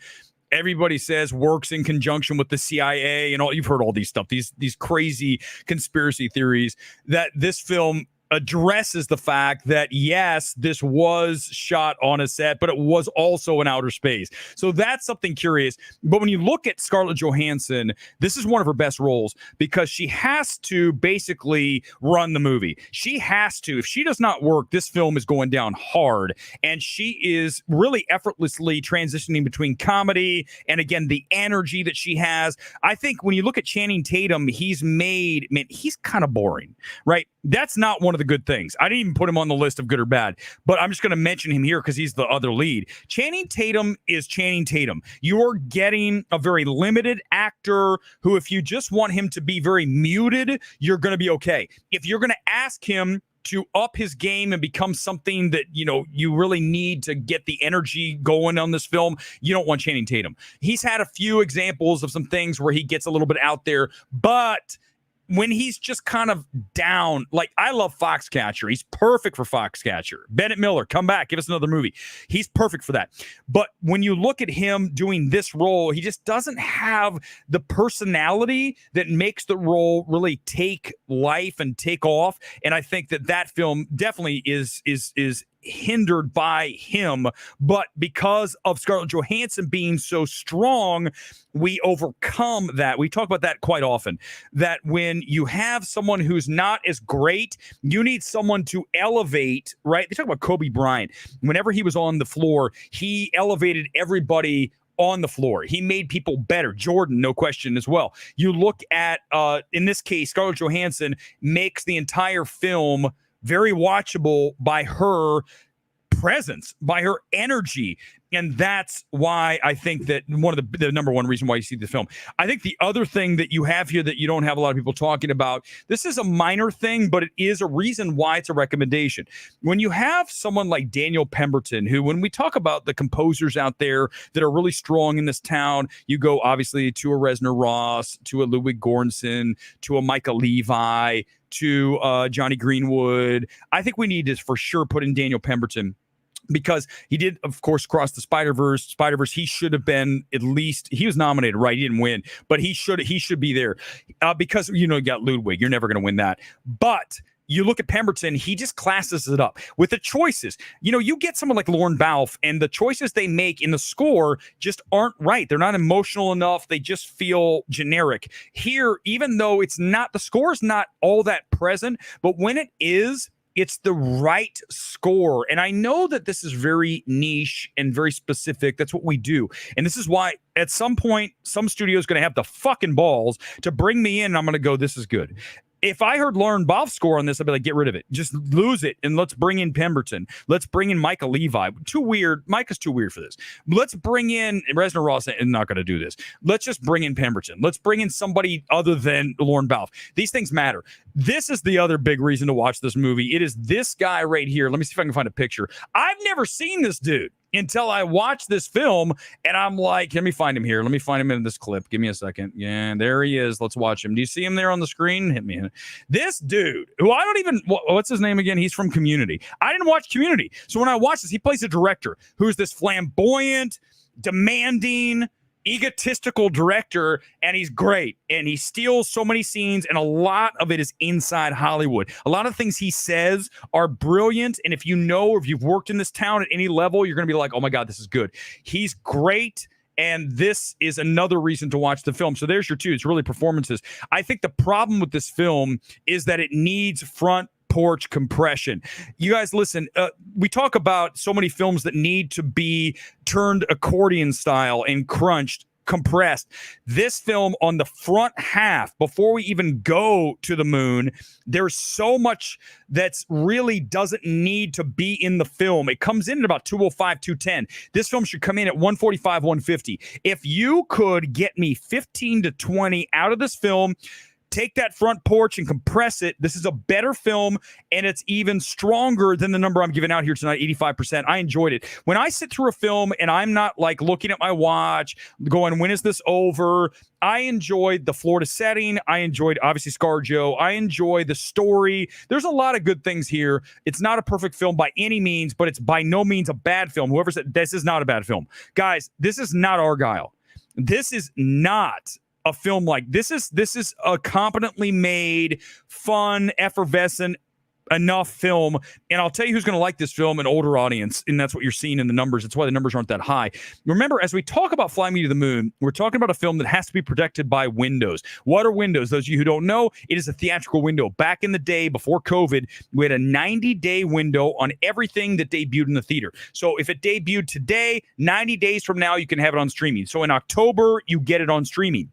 everybody says works in conjunction with the CIA and all. You've heard all these stuff, these crazy conspiracy theories, that this film addresses the fact that yes, this was shot on a set, but it was also in outer space. So that's something curious. But when you look at Scarlett Johansson, this is one of her best roles because she has to basically run the movie. She has to. If she does not work, this film is going down hard. And she is really effortlessly transitioning between comedy and, again, the energy that she has. I think when you look at Channing Tatum, he's kind of boring, right? That's not one of the good things. I didn't even put him on the list of good or bad, but I'm just going to mention him here because he's the other lead. Channing Tatum is Channing Tatum. You're getting a very limited actor who, if you just want him to be very muted, you're going to be okay. If you're going to ask him to up his game and become something that, you really need to get the energy going on this film, you don't want Channing Tatum. He's had a few examples of some things where he gets a little bit out there, but when he's just kind of down, like I love Foxcatcher. He's perfect for Foxcatcher. Bennett Miller, come back, give us another movie. He's perfect for that. But when you look at him doing this role, he just doesn't have the personality that makes the role really take life and take off. And I think that film definitely is hindered by him, but because of Scarlett Johansson being so strong, we overcome that. We talk about that quite often, that when you have someone who's not as great, you need someone to elevate, right? They talk about Kobe Bryant. Whenever he was on the floor, he elevated everybody on the floor. He made people better. Jordan, no question as well. You look at, in this case, Scarlett Johansson makes the entire film very watchable by her presence, by her energy. And that's why I think that one of the number one reason why you see the film. I think the other thing that you have here that you don't have a lot of people talking about, this is a minor thing, but it is a reason why it's a recommendation. When you have someone like Daniel Pemberton, who, when we talk about the composers out there that are really strong in this town, you go obviously to a Reznor Ross, to a Ludwig Göransson, to a Micah Levi, to Johnny Greenwood. I think we need to for sure put in Daniel Pemberton, because he did, of course, cross the Spider-Verse. He should have been, at least, he was nominated, right? He didn't win, but he should be there because, you got Ludwig. You're never going to win that. But you look at Pemberton, he just classes it up with the choices. You get someone like Lorne Balfe, and the choices they make in the score just aren't right. They're not emotional enough. They just feel generic. Here, even though the score's not all that present, but when it is, it's the right score. And I know that this is very niche and very specific. That's what we do. And this is why at some point, some studio is going to have the fucking balls to bring me in, and I'm going to go, this is good. If I heard Lorne Balfe's score on this, I'd be like, get rid of it. Just lose it, and let's bring in Pemberton. Let's bring in Micah Levi. Too weird. Micah's too weird for this. Let's bring in Reznor Ross. I'm not going to do this. Let's just bring in Pemberton. Let's bring in somebody other than Lorne Balfe. These things matter. This is the other big reason to watch this movie. It is this guy right here. Let me see if I can find a picture. I've never seen this dude until I watched this film, and I'm like, let me find him here. Let me find him in this clip. Give me a second. Yeah, there he is. Let's watch him. Do you see him there on the screen? Hit me. This dude, who I don't even, what's his name again? He's from Community. I didn't watch Community. So when I watched this, he plays a director who's this flamboyant, demanding, egotistical director, and he's great, and he steals so many scenes, and a lot of it is inside Hollywood. A lot of things he says are brilliant, and if you know, or if you've worked in this town at any level, you're going to be like, oh my God, this is good. He's great, and this is another reason to watch the film. So there's your two. It's really performances. I think the problem with this film is that it needs front porch compression. You guys listen, we talk about so many films that need to be turned accordion style and crunched, compressed. This film, on the front half, before we even go to the moon, there's so much that's really doesn't need to be in the film. It comes in at about 205, 210. This film should come in at 145, 150. If you could get me 15 to 20 out of this film, take that front porch and compress it, this is a better film, and it's even stronger than the number I'm giving out here tonight, 85%. I enjoyed it. When I sit through a film and I'm not like looking at my watch, going, when is this over? I enjoyed the Florida setting. I enjoyed, obviously, ScarJo. I enjoy the story. There's a lot of good things here. It's not a perfect film by any means, but it's by no means a bad film. Whoever said this is not a bad film. Guys, this is not Argyle. This is not a film like this is a competently made, fun, effervescent enough film. And I'll tell you who's going to like this film, an older audience, and that's what you're seeing in the numbers. It's why the numbers aren't that high. Remember, as we talk about Fly Me to the Moon, we're talking about a film that has to be protected by windows. What are windows? Those of you who don't know, it is a theatrical window. Back in the day, before COVID, we had a 90-day window on everything that debuted in the theater. So if it debuted today, 90 days from now, you can have it on streaming. So in October, you get it on streaming.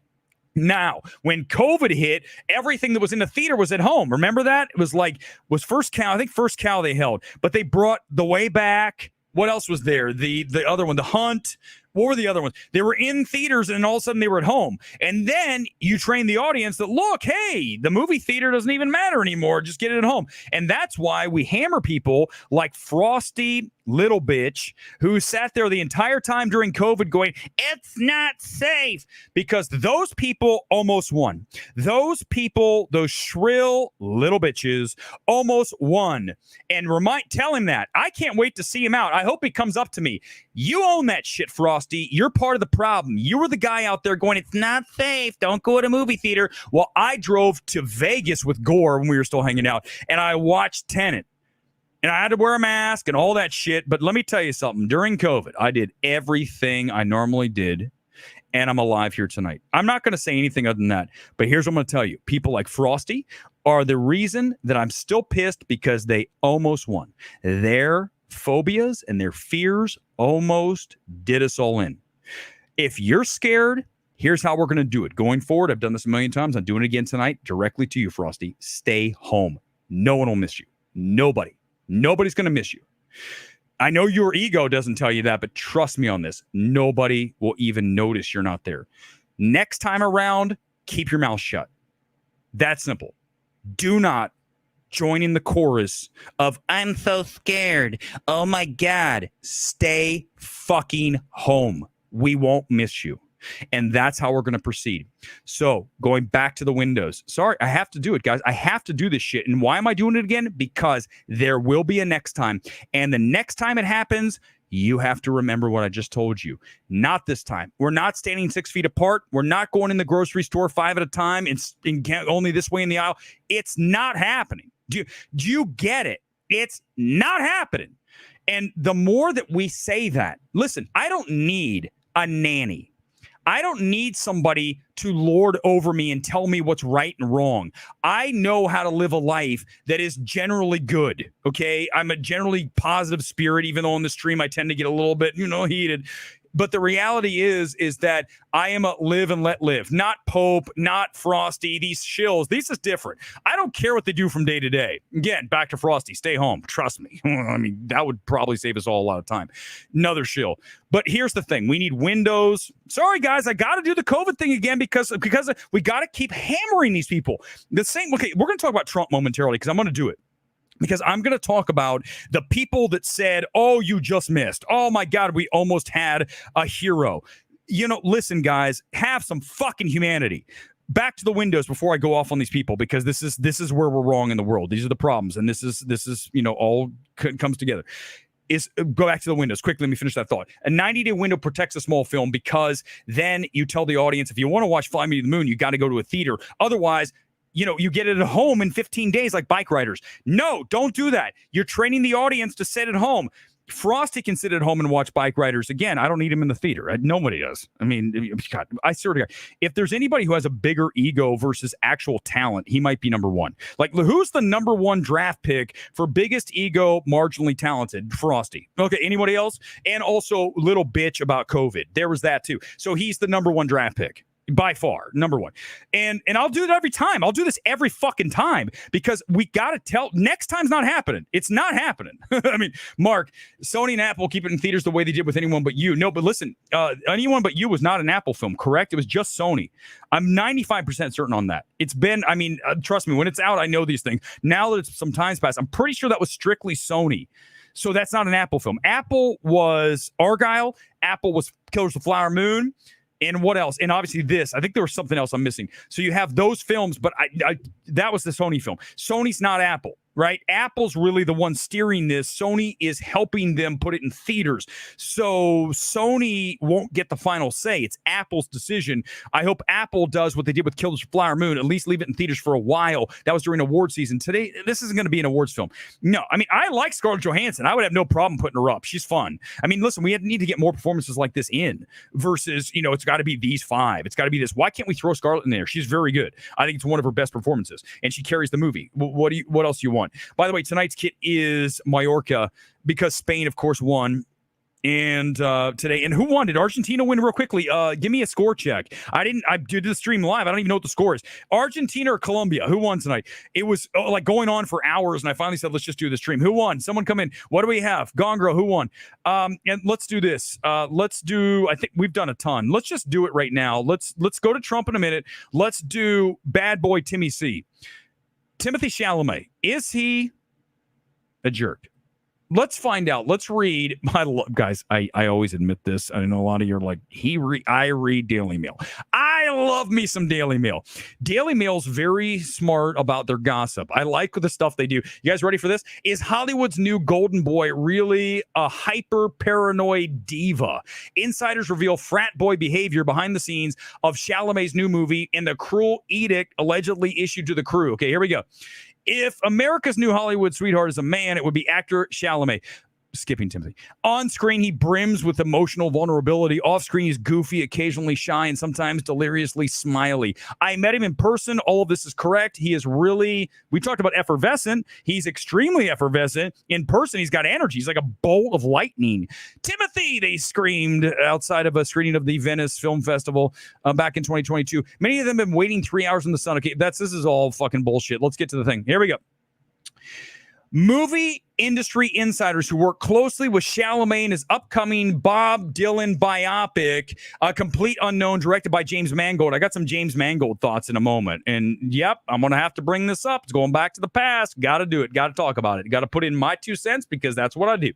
Now, when COVID hit, everything that was in the theater was at home. Remember that? It was First Cow. I think First Cow they held, but they brought The Way Back. What else was there? The other one, The Hunt. What were the other ones? They were in theaters, and all of a sudden they were at home. And then you train the audience that, look, hey, the movie theater doesn't even matter anymore. Just get it at home. And that's why we hammer people like Frosty Little Bitch, who sat there the entire time during COVID going, it's not safe, because those people almost won. Those people, those shrill little bitches, almost won. And tell him that. I can't wait to see him out. I hope he comes up to me. You own that shit, Frosty. You're part of the problem. You were the guy out there going, it's not safe. Don't go to a movie theater. Well, I drove to Vegas with Gore when we were still hanging out, and I watched Tenet. And I had to wear a mask and all that shit. But let me tell you something. During COVID, I did everything I normally did, and I'm alive here tonight. I'm not going to say anything other than that. But here's what I'm going to tell you. People like Frosty are the reason that I'm still pissed, because they almost won. Their phobias and their fears almost did us all in. If you're scared, here's how we're going to do it. Going forward, I've done this a million times. I'm doing it again tonight directly to you, Frosty. Stay home. No one will miss you. Nobody. Nobody's going to miss you. I know your ego doesn't tell you that, but trust me on this. Nobody will even notice you're not there. Next time around, keep your mouth shut. That's simple. Do not join in the chorus of, I'm so scared. Oh my God. Stay fucking home. We won't miss you. And that's how we're going to proceed. So going back to the windows. Sorry, I have to do it, guys. I have to do this shit. And why am I doing it again? Because there will be a next time. And the next time it happens, you have to remember what I just told you. Not this time. We're not standing 6 feet apart. We're not going in the grocery store 5 at a time and only this way in the aisle. It's not happening. Do you get it? It's not happening. And the more that we say that, listen, I don't need a nanny. I don't need somebody to lord over me and tell me what's right and wrong. I know how to live a life that is generally good, okay? I'm a generally positive spirit, even though on the stream I tend to get a little bit, heated. But the reality is that I am a live and let live, not Pope, not Frosty, these shills. This is different. I don't care what they do from day to day. Again, back to Frosty, stay home. Trust me. I mean, that would probably save us all a lot of time. Another shill. But here's the thing. We need windows. Sorry, guys, I got to do the COVID thing again because we got to keep hammering these people. Okay, we're going to talk about Trump momentarily because I'm going to do it. Because I'm going to talk about the people that said, oh, you just missed. Oh, my God, we almost had a hero. Listen, guys, have some fucking humanity. Back to the windows before I go off on these people, because this is where we're wrong in the world. These are the problems. And this is all comes together. Go back to the windows. Quickly, let me finish that thought. A 90-day window protects a small film because then you tell the audience, if you want to watch Fly Me to the Moon, you got to go to a theater. Otherwise, you get it at home in 15 days like bike riders. No, don't do that. You're training the audience to sit at home. Frosty can sit at home and watch bike riders. Again, I don't need him in the theater. Nobody does. I mean, God, I swear to God, if there's anybody who has a bigger ego versus actual talent, he might be number one. Like, who's the number one draft pick for biggest ego, marginally talented? Frosty. Okay, anybody else? And also little bitch about COVID. There was that too. So he's the number one draft pick. By far, number one. And I'll do it every time. I'll do this every fucking time because we got to tell. Next time's not happening. It's not happening. I mean, Mark, Sony and Apple keep it in theaters the way they did with Anyone But You. No, but listen, Anyone But You was not an Apple film, correct? It was just Sony. I'm 95% certain on that. It's been, trust me, when it's out, I know these things. Now that it's some time's passed, I'm pretty sure that was strictly Sony. So that's not an Apple film. Apple was Argyle. Apple was Killers of the Flower Moon. And what else? And obviously this. I think there was something else I'm missing. So you have those films, but I that was the Sony film. Sony's not Apple. right? Apple's really the one steering this. Sony is helping them put it in theaters. So Sony won't get the final say. It's Apple's decision. I hope Apple does what they did with Killers of the Flower Moon, at least leave it in theaters for a while. That was during award season. Today, this isn't going to be an awards film. No, I mean, I like Scarlett Johansson. I would have no problem putting her up. She's fun. I mean, listen, we need to get more performances like this in versus, it's got to be these 5. It's got to be this. Why can't we throw Scarlett in there? She's very good. I think it's one of her best performances, and she carries the movie. What else do you want? By the way, tonight's kit is Mallorca because Spain, of course, won. And today, and who won? Did Argentina win real quickly? Give me a score check. I did the stream live. I don't even know what the score is. Argentina or Colombia? Who won tonight? It was like going on for hours, and I finally said, let's just do the stream. Who won? Someone come in. What do we have? Gongro, who won? And let's do this. I think we've done a ton. Let's just do it right now. Let's go to Trump in a minute. Let's do bad boy Timmy C. Timothée Chalamet. Is he a jerk? Let's find out. Let's read. Guys, I always admit this. I know a lot of you are like, I read Daily Mail. I love me some Daily Mail. Daily Mail's very smart about their gossip. I like the stuff they do. You guys ready for this? Is Hollywood's new golden boy really a hyper-paranoid diva? Insiders reveal frat boy behavior behind the scenes of Chalamet's new movie and the cruel edict allegedly issued to the crew. Okay, here we go. If America's new Hollywood sweetheart is a man, it would be actor Chalamet. Skipping Timothy. On screen, he brims with emotional vulnerability. Off screen, he's goofy, occasionally shy, and sometimes deliriously smiley. I met him in person. All of this is correct. He is really, we talked about effervescent. He's extremely effervescent. In person, he's got energy. He's like a bolt of lightning. Timothy, they screamed outside of a screening of the Venice Film Festival back in 2022. Many of them have been waiting 3 hours in the sun. Okay, this is all fucking bullshit. Let's get to the thing. Here we go. Movie industry insiders who work closely with Chalamet in his upcoming Bob Dylan biopic, A Complete Unknown, directed by James Mangold. I got some James Mangold thoughts in a moment. And yep, I'm going to have to bring this up. It's going back to the past. Got to do it. Got to talk about it. Got to put in my 2 cents because that's what I do.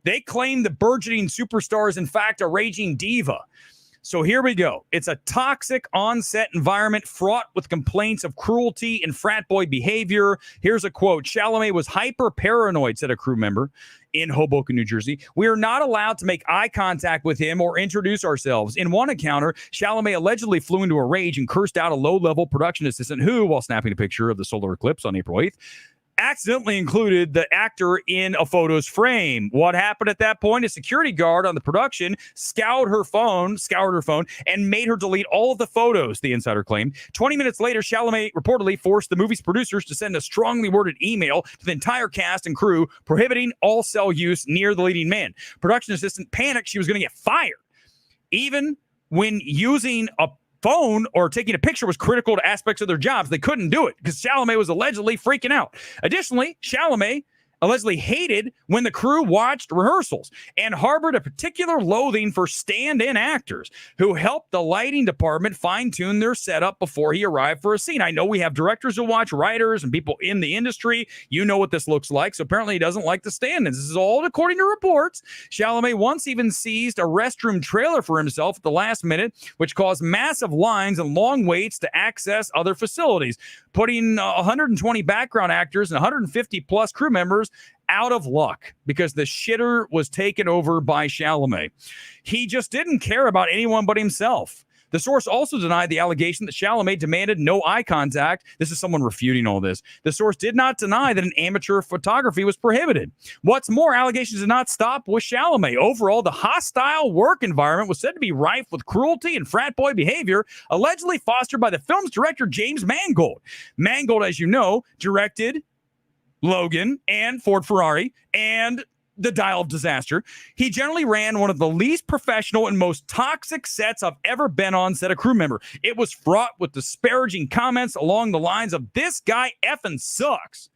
They claim the burgeoning superstar is, in fact, a raging diva. So here we go. It's a toxic on-set environment fraught with complaints of cruelty and frat boy behavior. Here's a quote. Chalamet was hyper-paranoid, said a crew member in Hoboken, New Jersey. We are not allowed to make eye contact with him or introduce ourselves. In one encounter, Chalamet allegedly flew into a rage and cursed out a low-level production assistant who, while snapping a picture of the solar eclipse on April 8th, accidentally included the actor in a photo's frame. What happened at that point? A security guard on the production scoured her phone, and made her delete all of the photos, the insider claimed. 20 minutes later, Chalamet reportedly forced the movie's producers to send a strongly worded email to the entire cast and crew prohibiting all cell use near the leading man. Production assistant panicked she was going to get fired. Even when using a phone or taking a picture was critical to aspects of their jobs, they couldn't do it because Chalamet was allegedly freaking out. Additionally, Chalamet allegedly hated when the crew watched rehearsals and harbored a particular loathing for stand-in actors who helped the lighting department fine-tune their setup before he arrived for a scene. I know we have directors who watch, writers, and people in the industry. You know what this looks like. So apparently he doesn't like the stand-ins. This is all according to reports. Chalamet once even seized a restroom trailer for himself at the last minute, which caused massive lines and long waits to access other facilities, putting 120 background actors and 150 plus crew members out of luck because the shitter was taken over by Chalamet. He just didn't care about anyone but himself. The source also denied the allegation that Chalamet demanded no eye contact. This is someone refuting all this. The source did not deny that an amateur photography was prohibited. What's more, allegations did not stop with Chalamet. Overall, the hostile work environment was said to be rife with cruelty and frat boy behavior, allegedly fostered by the film's director, James Mangold. Mangold, as you know, directed Logan and Ford Ferrari and The Dial of Disaster. He generally ran one of the least professional and most toxic sets I've ever been on, said a crew member. It was fraught with disparaging comments along the lines of, this guy effing sucks.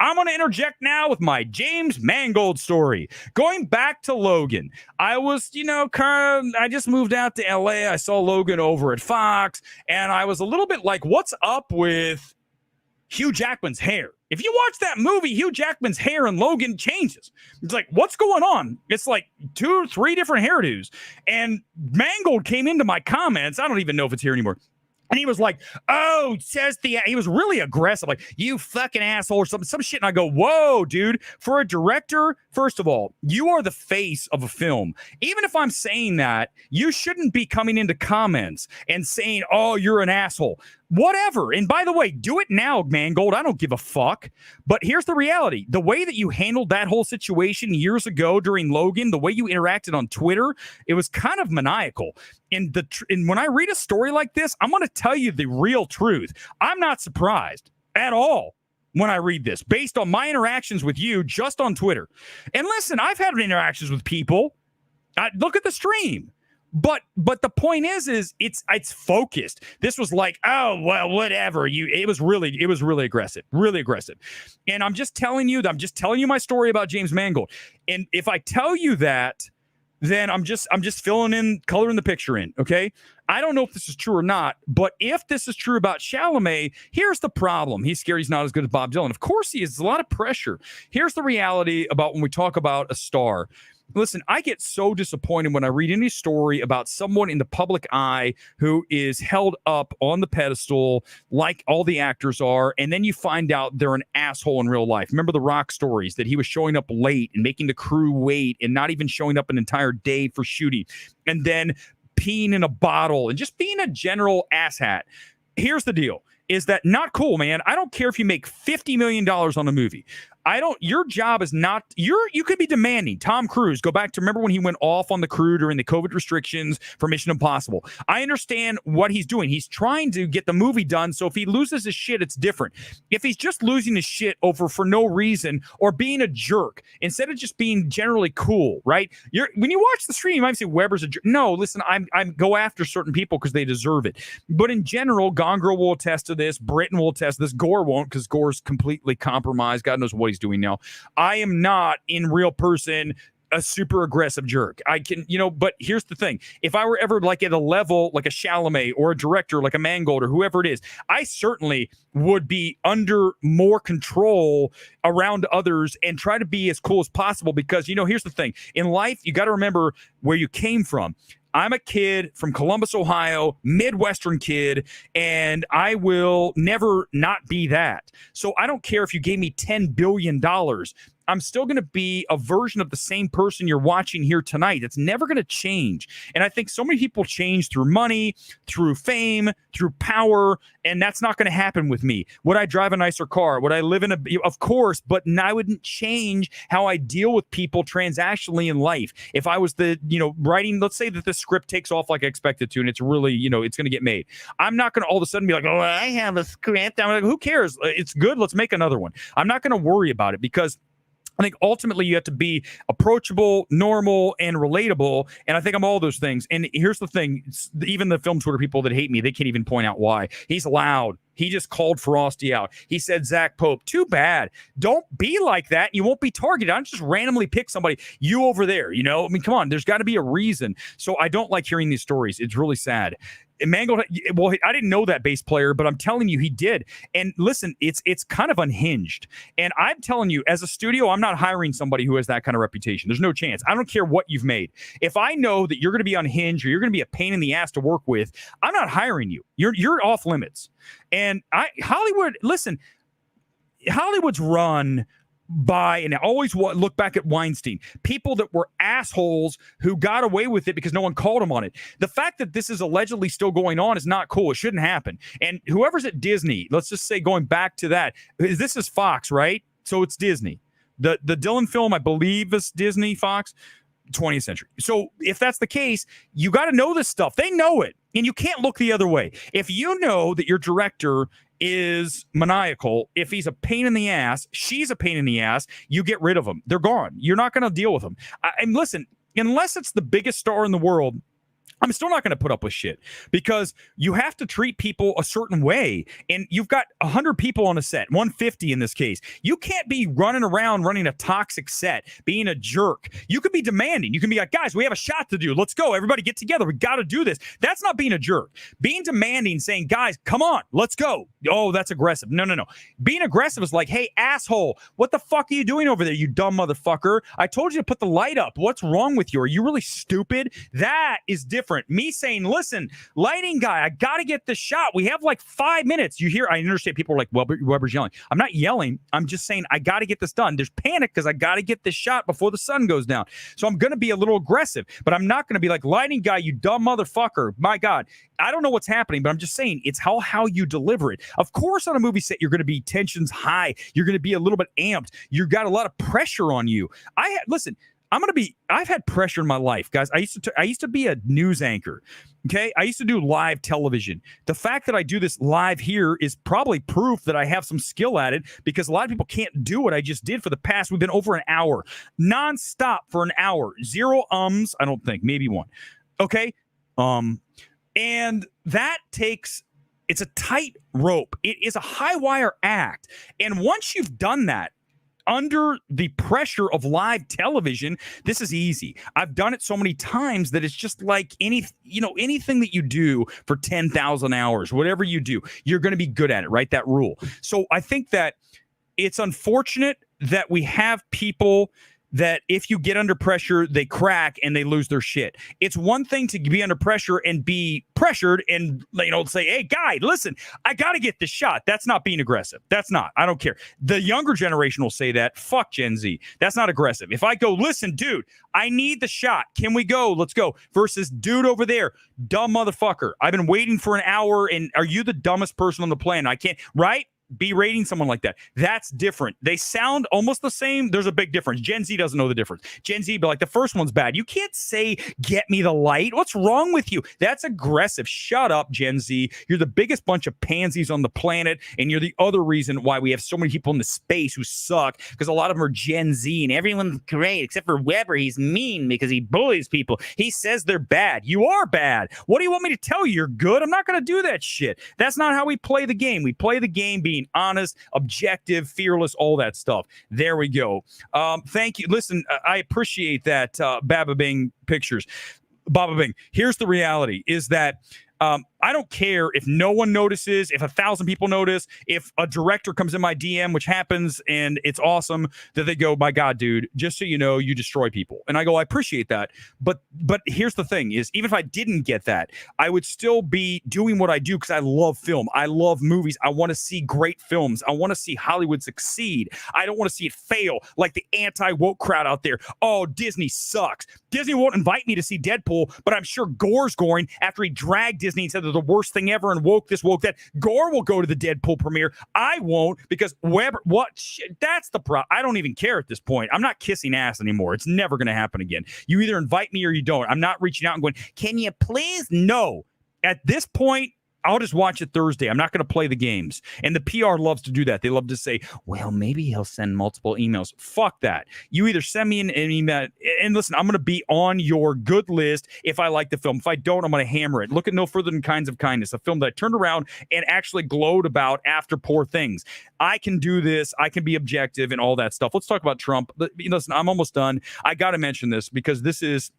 I'm going to interject now with my James Mangold story. Going back to Logan, I was, I just moved out to LA. I saw Logan over at Fox, and I was a little bit like, what's up with Hugh Jackman's hair? If you watch that movie, Hugh Jackman's hair in Logan changes. It's like, what's going on? It's like 2 or 3 different hairdos. And Mangold came into my comments. I don't even know if it's here anymore. And he was like, oh, he was really aggressive, like, you fucking asshole or some shit. And I go, whoa, dude, for a director, first of all, you are the face of a film. Even if I'm saying that, you shouldn't be coming into comments and saying, oh, you're an asshole. Whatever. And by the way, do it now, Mangold. I don't give a fuck. But here's the reality. The way that you handled that whole situation years ago during Logan, the way you interacted on Twitter, it was kind of maniacal. And when I read a story like this, I'm going to tell you the real truth. I'm not surprised at all when I read this, based on my interactions with you just on Twitter. And listen, I've had interactions with people. Look at the stream. But the point is it's focused. This was like, oh, well, whatever. It was really aggressive, really aggressive. And I'm just telling you my story about James Mangold. And if I tell you that, then I'm just coloring the picture in. Okay. I don't know if this is true or not, but if this is true about Chalamet, here's the problem. He's scared he's not as good as Bob Dylan. Of course he is. There's a lot of pressure. Here's the reality about when we talk about a star. Listen, I get so disappointed when I read any story about someone in the public eye who is held up on the pedestal like all the actors are, and then you find out they're an asshole in real life. Remember the Rock stories that he was showing up late and making the crew wait and not even showing up an entire day for shooting, and then peeing in a bottle and just being a general asshat. Here's the deal. Is that not cool, man? I don't care if you make $50 million on a movie. Your job is not, you could be demanding. Tom Cruise, go back to, remember when he went off on the crew during the COVID restrictions for Mission Impossible. I understand what he's doing. He's trying to get the movie done. So if he loses his shit, it's different. If he's just losing his shit for no reason or being a jerk, instead of just being generally cool, right? When you watch the stream, you might say Weber's a jerk. No, listen, I go after certain people because they deserve it. But in general, Gone Girl will attest to this. Britain will attest to this. Gore won't, because Gore's completely compromised. God knows what he's doing now. I am not in real person a super aggressive jerk. I can, but here's the thing. If I were ever like at a level like a Chalamet or a director like a Mangold or whoever it is, I certainly would be under more control around others and try to be as cool as possible, because here's the thing. In life, you got to remember where you came from. I'm a kid from Columbus, Ohio, Midwestern kid, and I will never not be that. So I don't care if you gave me $10 billion. I'm still going to be a version of the same person you're watching here tonight. It's never going to change. And I think so many people change through money, through fame, through power, and that's not going to happen with me. Would I drive a nicer car? Would I live in of course, but I wouldn't change how I deal with people transactionally in life. If I was writing, let's say that the script takes off like I expect it to, and it's really, it's going to get made. I'm not going to all of a sudden be like, oh, I have a script. I'm like, who cares? It's good. Let's make another one. I'm not going to worry about it, because I think ultimately you have to be approachable, normal, and relatable. And I think I'm all those things. And here's the thing. Even the film Twitter people that hate me, they can't even point out why. He's loud. He just called Frosty out. He said, Zach Pope, too bad. Don't be like that. You won't be targeted. I don't just randomly pick somebody. You over there, I mean, come on. There's got to be a reason. So I don't like hearing these stories. It's really sad. Mangold, well, I didn't know that bass player, but I'm telling you, he did. And listen, it's kind of unhinged. And I'm telling you, as a studio, I'm not hiring somebody who has that kind of reputation. There's no chance. I don't care what you've made. If I know that you're going to be unhinged or you're going to be a pain in the ass to work with, I'm not hiring you. You're off limits. And Hollywood's run by, and I always look back at Weinstein, people that were assholes who got away with it because no one called them on it. The fact that this is allegedly still going on is not cool. It shouldn't happen. And whoever's at Disney, let's just say, going back to that, this is Fox, right? So it's Disney. The Dylan film, I believe, is Disney, Fox, 20th Century. So if that's the case, you got to know this stuff. They know it, and you can't look the other way. If you know that your director is maniacal, if he's a pain in the ass, she's a pain in the ass, you get rid of them. They're gone. You're not going to deal with them. And listen, unless it's the biggest star in the world, I'm still not going to put up with shit, because you have to treat people a certain way. And you've got 100 people on a set, 150 in this case. You can't be running around running a toxic set, being a jerk. You could be demanding. You can be like, guys, we have a shot to do. Let's go. Everybody get together. We got to do this. That's not being a jerk. Being demanding, saying, guys, come on, let's go. Oh, that's aggressive. No. Being aggressive is like, hey, asshole, what the fuck are you doing over there, you dumb motherfucker? I told you to put the light up. What's wrong with you? Are you really stupid? That is different. different. Me saying, listen, lighting guy, I got to get this shot. We have like 5 minutes. You hear, I understand people are like, Weber's yelling. I'm not yelling. I'm just saying I got to get this done. There's panic because I got to get this shot before the sun goes down. So I'm going to be a little aggressive, but I'm not going to be like, lighting guy, you dumb motherfucker. My God. I don't know what's happening, but I'm just saying it's how you deliver it. Of course, on a movie set, you're going to be tensions high. You're going to be a little bit amped. You've got a lot of pressure on you. Listen, I've had pressure in my life, guys. I used to be a news anchor. Okay. I used to do live television. The fact that I do this live here is probably proof that I have some skill at it, because a lot of people can't do what I just did for the past. We've been over an hour nonstop for an hour. Zero ums. I don't think, maybe one. Okay. And that it's a tight rope. It is a high wire act. And once you've done that, under the pressure of live television, this is easy. I've done it so many times that it's just like anything that you do for 10,000 hours, whatever you do, you're going to be good at it, right? That rule. So I think that it's unfortunate that we have people that if you get under pressure, they crack and they lose their shit. It's one thing to be under pressure and be pressured and, say, hey, guy, listen, I got to get this shot. That's not being aggressive. That's not. I don't care. The younger generation will say that. Fuck Gen Z. That's not aggressive. If I go, listen, dude, I need the shot. Can we go? Let's go. Versus dude over there, dumb motherfucker. I've been waiting for an hour, and are you the dumbest person on the planet? I can't, right? Berating someone like that. That's different. They sound almost the same. There's a big difference. Gen Z doesn't know the difference. Gen Z be like, the first one's bad. You can't say, get me the light. What's wrong with you? That's aggressive. Shut up, Gen Z. You're the biggest bunch of pansies on the planet, and you're the other reason why we have so many people in the space who suck, because a lot of them are Gen Z, and everyone's great except for Weber. He's mean because he bullies people. He says they're bad. You are bad. What do you want me to tell you? You're good? I'm not going to do that shit. That's not how we play the game. We play the game being honest, objective, fearless, all that stuff. There we go. Thank you. Listen, I appreciate that, Baba Bing Pictures. Baba Bing, here's the reality is that I don't care if no one notices, if 1,000 people notice, if a director comes in my DM, which happens, and it's awesome that they go, my God, dude, just so you know, you destroy people. And I go, I appreciate that. But here's the thing is, even if I didn't get that, I would still be doing what I do because I love film. I love movies. I want to see great films. I want to see Hollywood succeed. I don't want to see it fail like the anti-woke crowd out there. Oh, Disney sucks. Disney won't invite me to see Deadpool, but I'm sure Gore's going after he dragged Disney and said they're the worst thing ever and woke this, woke that. Gore will go to the Deadpool premiere. I won't, because Weber, that's the problem. I don't even care at this point. I'm not kissing ass anymore. It's never going to happen again. You either invite me or you don't. I'm not reaching out and going, can you please? No. At this point, I'll just watch it Thursday. I'm not going to play the games. And the PR loves to do that. They love to say, well, maybe he'll send multiple emails. Fuck that. You either send me an email, and listen, I'm going to be on your good list if I like the film. If I don't, I'm going to hammer it. Look at No Further Than Kinds of Kindness, a film that I turned around and actually glowed about after Poor Things. I can do this. I can be objective and all that stuff. Let's talk about Trump. Listen, I'm almost done. I got to mention this because this is,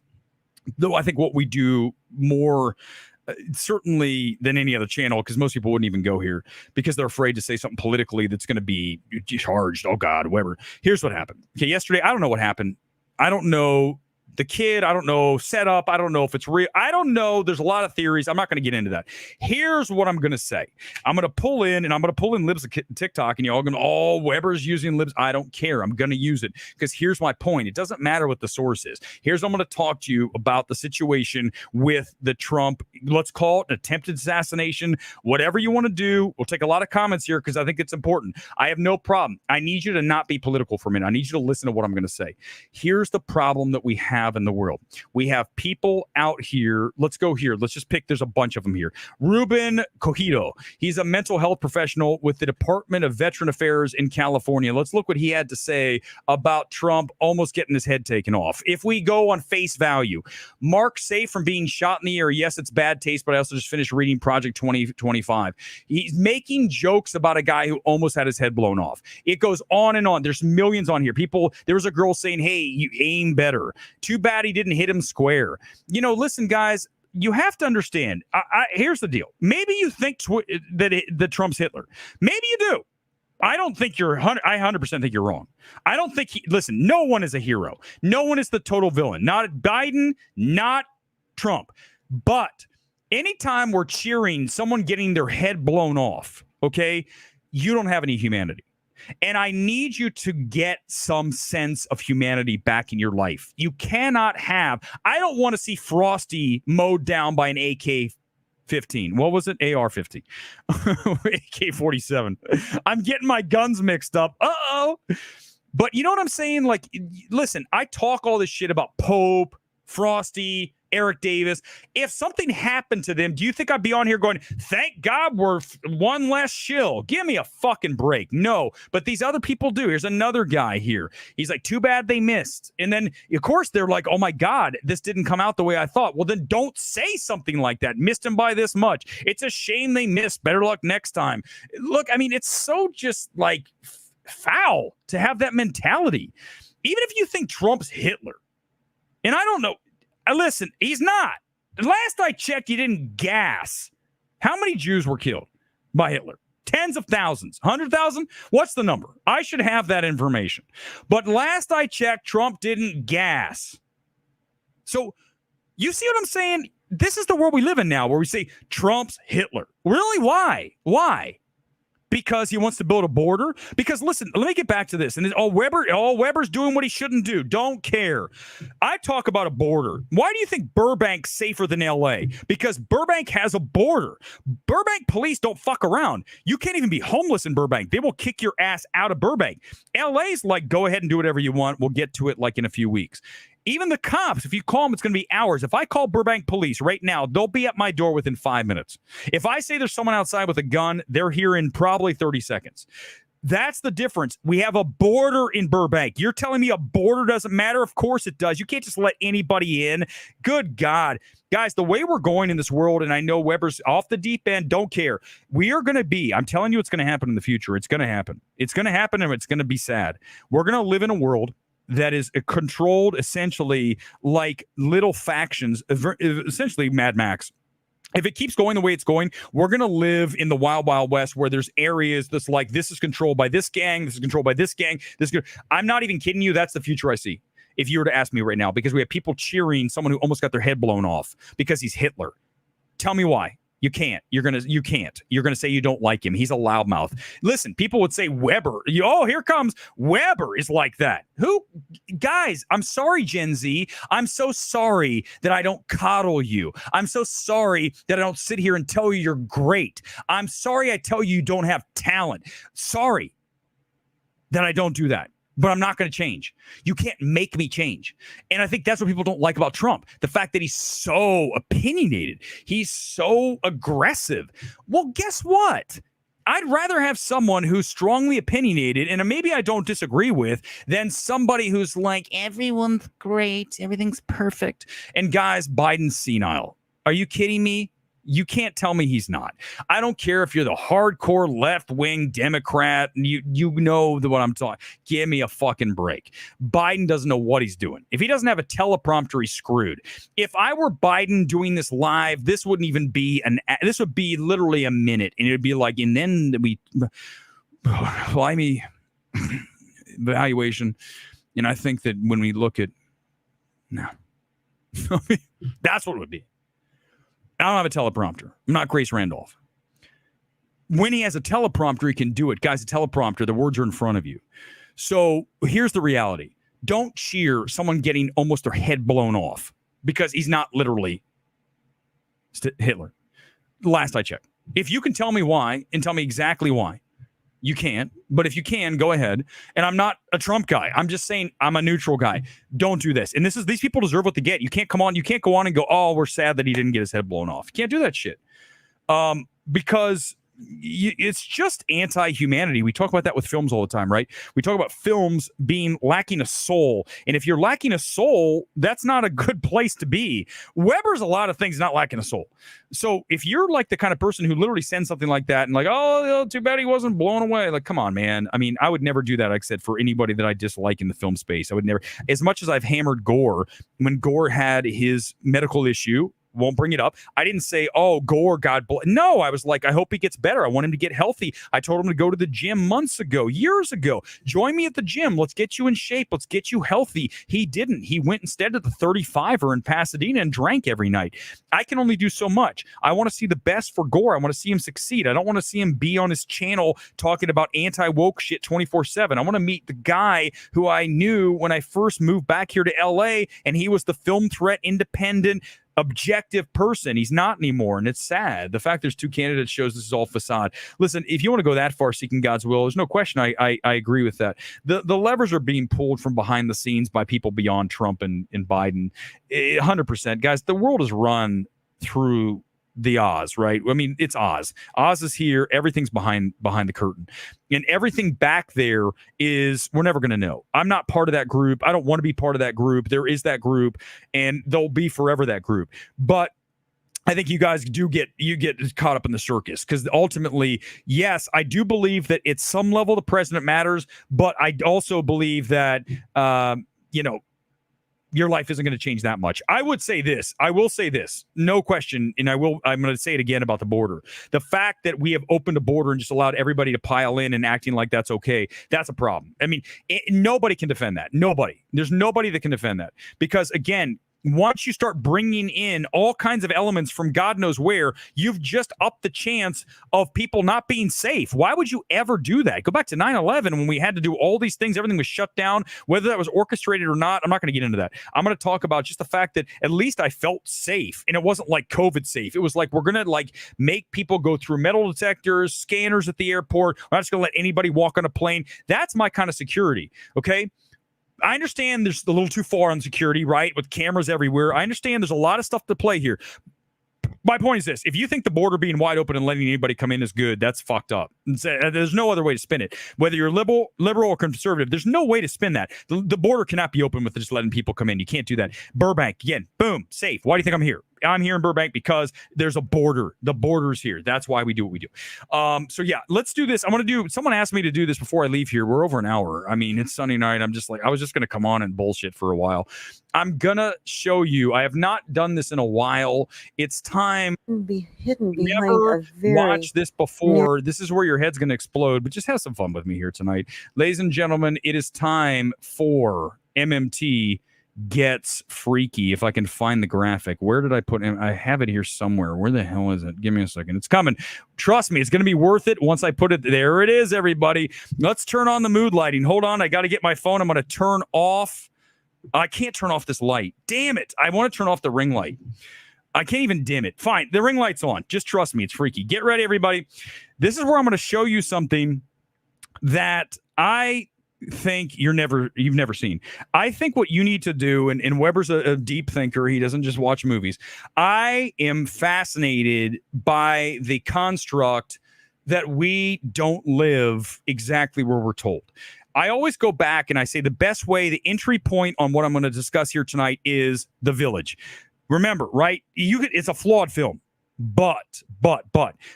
though, I think what we do more certainly than any other channel, because most people wouldn't even go here because they're afraid to say something politically that's going to be charged. Oh God, whatever. Here's what happened. Okay, yesterday, I don't know what happened. I don't know the kid. I don't know setup. I don't know if it's real. I don't know. There's a lot of theories. I'm not going to get into that. Here's what I'm going to say. I'm going to pull in libs of TikTok, and y'all going to, oh, Weber's using libs. I don't care. I'm going to use it because here's my point. It doesn't matter what the source is. Here's what I'm going to talk to you about the situation with the Trump, let's call it an attempted assassination, whatever you want to do. We'll take a lot of comments here because I think it's important. I have no problem. I need you to not be political for a minute. I need you to listen to what I'm going to say. Here's the problem that we have in the world. We have people out here. Let's go here. Let's just pick. There's a bunch of them here. Ruben Cojido. He's a mental health professional with the Department of Veteran Affairs in California. Let's look what he had to say about Trump almost getting his head taken off. If we go on face value, Mark, safe from being shot in the air. Yes, it's bad taste, but I also just finished reading Project 2025. He's making jokes about a guy who almost had his head blown off. It goes on and on. There's millions on here. People, there was a girl saying, hey, you aim better. Too bad he didn't hit him square. Listen, guys, you have to understand. Here's the deal. Maybe you think that Trump's Hitler. Maybe you do. I don't think I 100% think you're wrong. I don't think listen, no one is a hero. No one is the total villain. Not Biden, not Trump. But anytime we're cheering someone getting their head blown off, okay, you don't have any humanity. And I need you to get some sense of humanity back in your life. You cannot have, I don't want to see Frosty mowed down by an AK-15. What was it? AR-15. AK-47. I'm getting my guns mixed up. Uh-oh. But you know what I'm saying? Like, listen, I talk all this shit about Pope, Frosty, Eric Davis. If something happened to them, do you think I'd be on here going, thank God we're one less shill? Give me a fucking break. No, but these other people do. Here's another guy here. He's like, too bad they missed. And then, of course, they're like, oh my God, this didn't come out the way I thought. Well, then don't say something like that. Missed him by this much. It's a shame they missed. Better luck next time. Look, I mean, it's so just like foul to have that mentality. Even if you think Trump's Hitler, and I don't know, listen, he's not. Last I checked, he didn't gas. How many Jews were killed by Hitler? Tens of thousands. 100,000? What's the number? I should have that information. But last I checked, Trump didn't gas. So you see what I'm saying? This is the world we live in now, where we say Trump's Hitler. Really? Why? Why? Because he wants to build a border? Because listen, let me get back to this. And Weber's doing what he shouldn't do. Don't care. I talk about a border. Why do you think Burbank's safer than LA? Because Burbank has a border. Burbank police don't fuck around. You can't even be homeless in Burbank. They will kick your ass out of Burbank. LA's like, go ahead and do whatever you want. We'll get to it like in a few weeks. Even the cops, if you call them, it's going to be hours. If I call Burbank police right now, they'll be at my door within 5 minutes. If I say there's someone outside with a gun, they're here in probably 30 seconds. That's the difference. We have a border in Burbank. You're telling me a border doesn't matter? Of course it does. You can't just let anybody in. Good God. Guys, the way we're going in this world, and I know Weber's off the deep end, don't care. We are going to be, I'm telling you, it's going to happen in the future. It's going to happen. It's going to happen, and it's going to be sad. We're going to live in a world that is controlled essentially like little factions, essentially Mad Max. If it keeps going the way it's going, we're going to live in the wild, wild west where there's areas that's like, this is controlled by this gang, this is controlled by this gang. I'm not even kidding you. That's the future I see. If you were to ask me right now, because we have people cheering someone who almost got their head blown off because he's Hitler. Tell me why. You can't. You're gonna say you don't like him. He's a loudmouth. Listen, people would say Weber. Oh, here comes Weber is like that. Who? Guys, I'm sorry, Gen Z. I'm so sorry that I don't coddle you. I'm so sorry that I don't sit here and tell you you're great. I'm sorry I tell you you don't have talent. Sorry that I don't do that. But I'm not going to change. You can't make me change. And I think that's what people don't like about Trump. The fact that he's so opinionated. He's so aggressive. Well, guess what? I'd rather have someone who's strongly opinionated, and maybe I don't disagree with, than somebody who's like, everyone's great, everything's perfect. And guys, Biden's senile. Are you kidding me? You can't tell me he's not. I don't care if you're the hardcore left-wing Democrat. You know what I'm talking. Give me a fucking break. Biden doesn't know what he's doing. If he doesn't have a teleprompter, he's screwed. If I were Biden doing this live, this wouldn't even be this would be literally a minute. And it would be like, and then we evaluation. And I think that when we look at, no, that's what it would be. I don't have a teleprompter. I'm not Grace Randolph. When he has a teleprompter, he can do it. Guys, a teleprompter, the words are in front of you. So here's the reality. Don't cheer someone getting almost their head blown off because he's not literally Hitler. Last I checked. If you can tell me why and tell me exactly why, you can't. But if you can, go ahead. And I'm not a Trump guy. I'm just saying I'm a neutral guy. Don't do this. And these people deserve what they get. You can't come on. You can't go on and go, oh, we're sad that he didn't get his head blown off. You can't do that shit. Because it's just anti-humanity. We talk about that with films all the time, right? We talk about films being lacking a soul. And if you're lacking a soul, that's not a good place to be. Weber's a lot of things not lacking a soul. So if you're like the kind of person who literally sends something like that and like, oh, too bad he wasn't blown away. Like, come on, man. I mean, I would never do that, like I said, for anybody that I dislike in the film space. I would never, as much as I've hammered Gore, when Gore had his medical issue, Won't bring it up. I didn't say, oh, Gore, God bless. No, I was like, I hope he gets better. I want him to get healthy. I told him to go to the gym months ago, years ago. Join me at the gym. Let's get you in shape. Let's get you healthy. He didn't. He went instead to the 35er in Pasadena and drank every night. I can only do so much. I want to see the best for Gore. I want to see him succeed. I don't want to see him be on his channel talking about anti-woke shit 24/7. I want to meet the guy who I knew when I first moved back here to LA, and he was the film threat, independent, objective person. He's not anymore, and it's sad. The fact there's two candidates shows this is all facade. Listen, if you want to go that far seeking God's will, there's no question I agree with that. The levers are being pulled from behind the scenes by people beyond Trump and Biden. 100%. Guys, the world is run through the Oz, right? I mean, it's Oz. Oz is here. Everything's behind the curtain. And everything back there is, we're never going to know. I'm not part of that group. I don't want to be part of that group. There is that group, and they'll be forever that group. But I think you guys get caught up in the circus, because ultimately, yes, I do believe that at some level the president matters, but I also believe that, your life isn't going to change that much. I will say this, no question, and I'm going to say it again about the border. The fact that we have opened a border and just allowed everybody to pile in and acting like that's okay, that's a problem. I mean, nobody can defend that. Nobody. There's nobody that can defend that, because, again, once you start bringing in all kinds of elements from God knows where, you've just upped the chance of people not being safe. Why would you ever do that? Go back to 9/11 when we had to do all these things. Everything was shut down, whether that was orchestrated or not. I'm not going to get into that. I'm going to talk about just the fact that at least I felt safe, and it wasn't like COVID safe. It was like, we're going to make people go through metal detectors, scanners at the airport. We're not just going to let anybody walk on a plane. That's my kind of security. Okay. I understand there's a little too far on security, right? With cameras everywhere. I understand there's a lot of stuff to play here. My point is this. If you think the border being wide open and letting anybody come in is good, that's fucked up. There's no other way to spin it. Whether you're liberal or conservative, there's no way to spin that. The border cannot be open with just letting people come in. You can't do that. Burbank, again, boom, safe. Why do you think I'm here? I'm here in Burbank because there's a border. The border's here. That's why we do what we do. So yeah, let's do this. Someone asked me to do this before I leave here. We're over an hour. I mean, it's Sunday night. I was just going to come on and bullshit for a while. I'm going to show you. I have not done this in a while. It's time. Be hidden behind Never a very watched this before. This is where your head's going to explode, but just have some fun with me here tonight. Ladies and gentlemen, it is time for MMT Gets Freaky. If I can find the graphic, where did I put him? I have it here somewhere. Where the hell is it? Give me a second. It's coming. Trust me, it's going to be worth it once I put it. There it is, everybody. Let's turn on the mood lighting. Hold on. I got to get my phone. I'm going to turn off. I can't turn off this light. Damn it. I want to turn off the ring light. I can't even dim it. Fine. The ring light's on. Just trust me. It's freaky. Get ready, everybody. This is where I'm going to show you something that I think you've never seen. I think what you need to do, and Weber's a deep thinker. He doesn't just watch movies. I am fascinated by the construct that we don't live exactly where we're told. I always go back and I say the best way, the entry point on what I'm going to discuss here tonight is The Village. Remember, right? It's a flawed film. But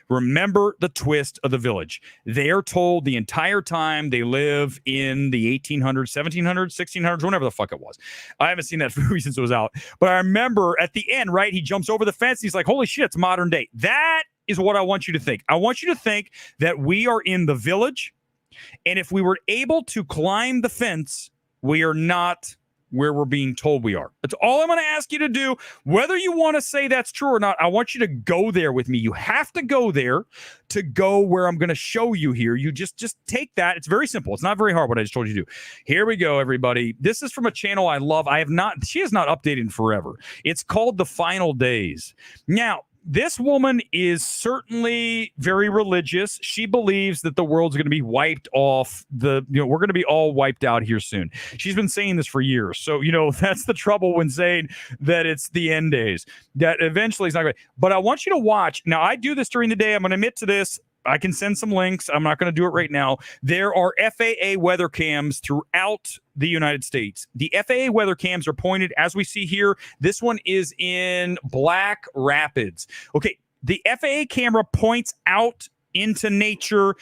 remember the twist of The Village. They are told the entire time they live in the 1800s, 1700s, 1600s, whenever the fuck it was. I haven't seen that movie since it was out. But I remember at the end, right? He jumps over the fence. He's like, holy shit, it's modern day. That is what I want you to think. I want you to think that we are in the village. And if we were able to climb the fence, we are not where we're being told we are. That's all I'm going to ask you to do. Whether you want to say that's true or not, I want you to go there with me. You have to go there to go where I'm going to show you here. You just take that. It's very simple. It's not very hard what I just told you to do. Here we go, everybody. This is from a channel I love. She has not updated in forever. It's called The Final Days. Now, this woman is certainly very religious. She believes that the world's going to be wiped off. We're going to be all wiped out here soon. She's been saying this for years. So, that's the trouble when saying that it's the end days, that eventually it's not going to. But I want you to watch. Now, I do this during the day. I'm going to admit to this. I can send some links. I'm not going to do it right now. There are FAA weather cams throughout the United States. The FAA weather cams are pointed, as we see here. This one is in Black Rapids. Okay, the FAA camera points out into nature.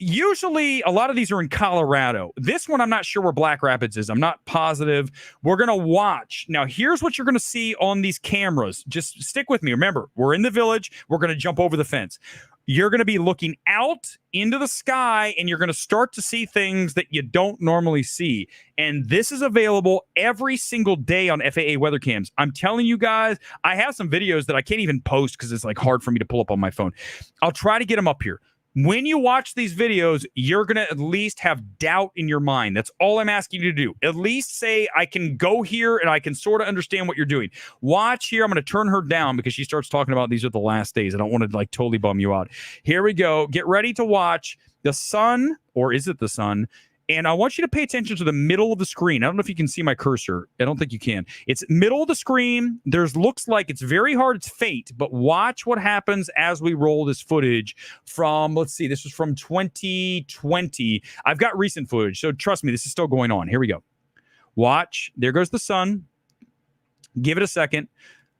usually a lot of these are in Colorado. This one, I'm not sure where Black Rapids is. I'm not positive. We're going to watch. Now, here's what you're going to see on these cameras. Just stick with me. Remember, we're in the village. We're going to jump over the fence. You're going to be looking out into the sky, and you're going to start to see things that you don't normally see. And this is available every single day on FAA weather cams. I'm telling you guys, I have some videos that I can't even post because it's like hard for me to pull up on my phone. I'll try to get them up here. When you watch these videos, you're going to at least have doubt in your mind. That's all I'm asking you to do. At least say, I can go here and I can sort of understand what you're doing. Watch here. I'm going to turn her down because she starts talking about these are the last days. I don't want to like totally bum you out. Here we go. Get ready to watch the sun, or is it the sun? And I want you to pay attention to the middle of the screen. I don't know if you can see my cursor. I don't think you can. It's middle of the screen. There's looks like it's very hard. It's fate, but watch what happens as we roll this footage from, let's see, this was from 2020. I've got recent footage, so trust me, this is still going on. Here we go. Watch. There goes the sun. Give it a second.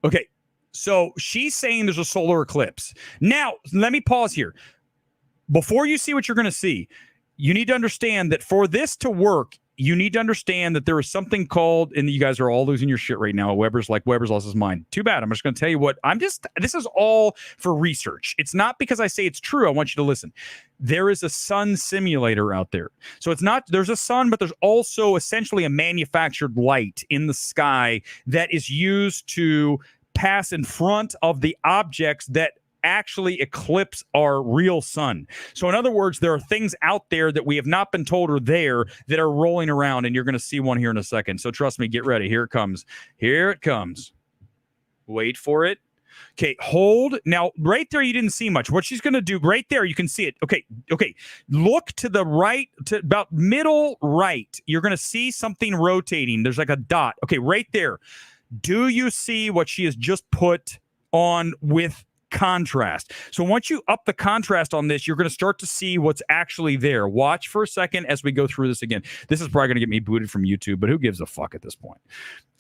Okay, so she's saying there's a solar eclipse. Now, let me pause here. Before you see what you're going to see, you need to understand that for this to work, you need to understand that there is something called, and you guys are all losing your shit right now. Weber's lost his mind. Too bad. I'm just going to tell you what, this is all for research. It's not because I say it's true. I want you to listen. There is a sun simulator out there. So it's not, there's a sun, but there's also essentially a manufactured light in the sky that is used to pass in front of the objects that actually eclipse our real sun. So in other words, there are things out there that we have not been told are there that are rolling around, and you're going to see one here in a second. So trust me, get ready. Here it comes. Here it comes. Wait for it. Okay, hold. Now, right there, you didn't see much. What she's going to do right there, you can see it. Okay. Look to the right, to about middle right. You're going to see something rotating. There's like a dot. Okay, right there. Do you see what she has just put on with contrast? So once you up the contrast on this, you're going to start to see what's actually there. Watch for a second as we go through this again. This is probably going to get me booted from YouTube, but who gives a fuck at this point?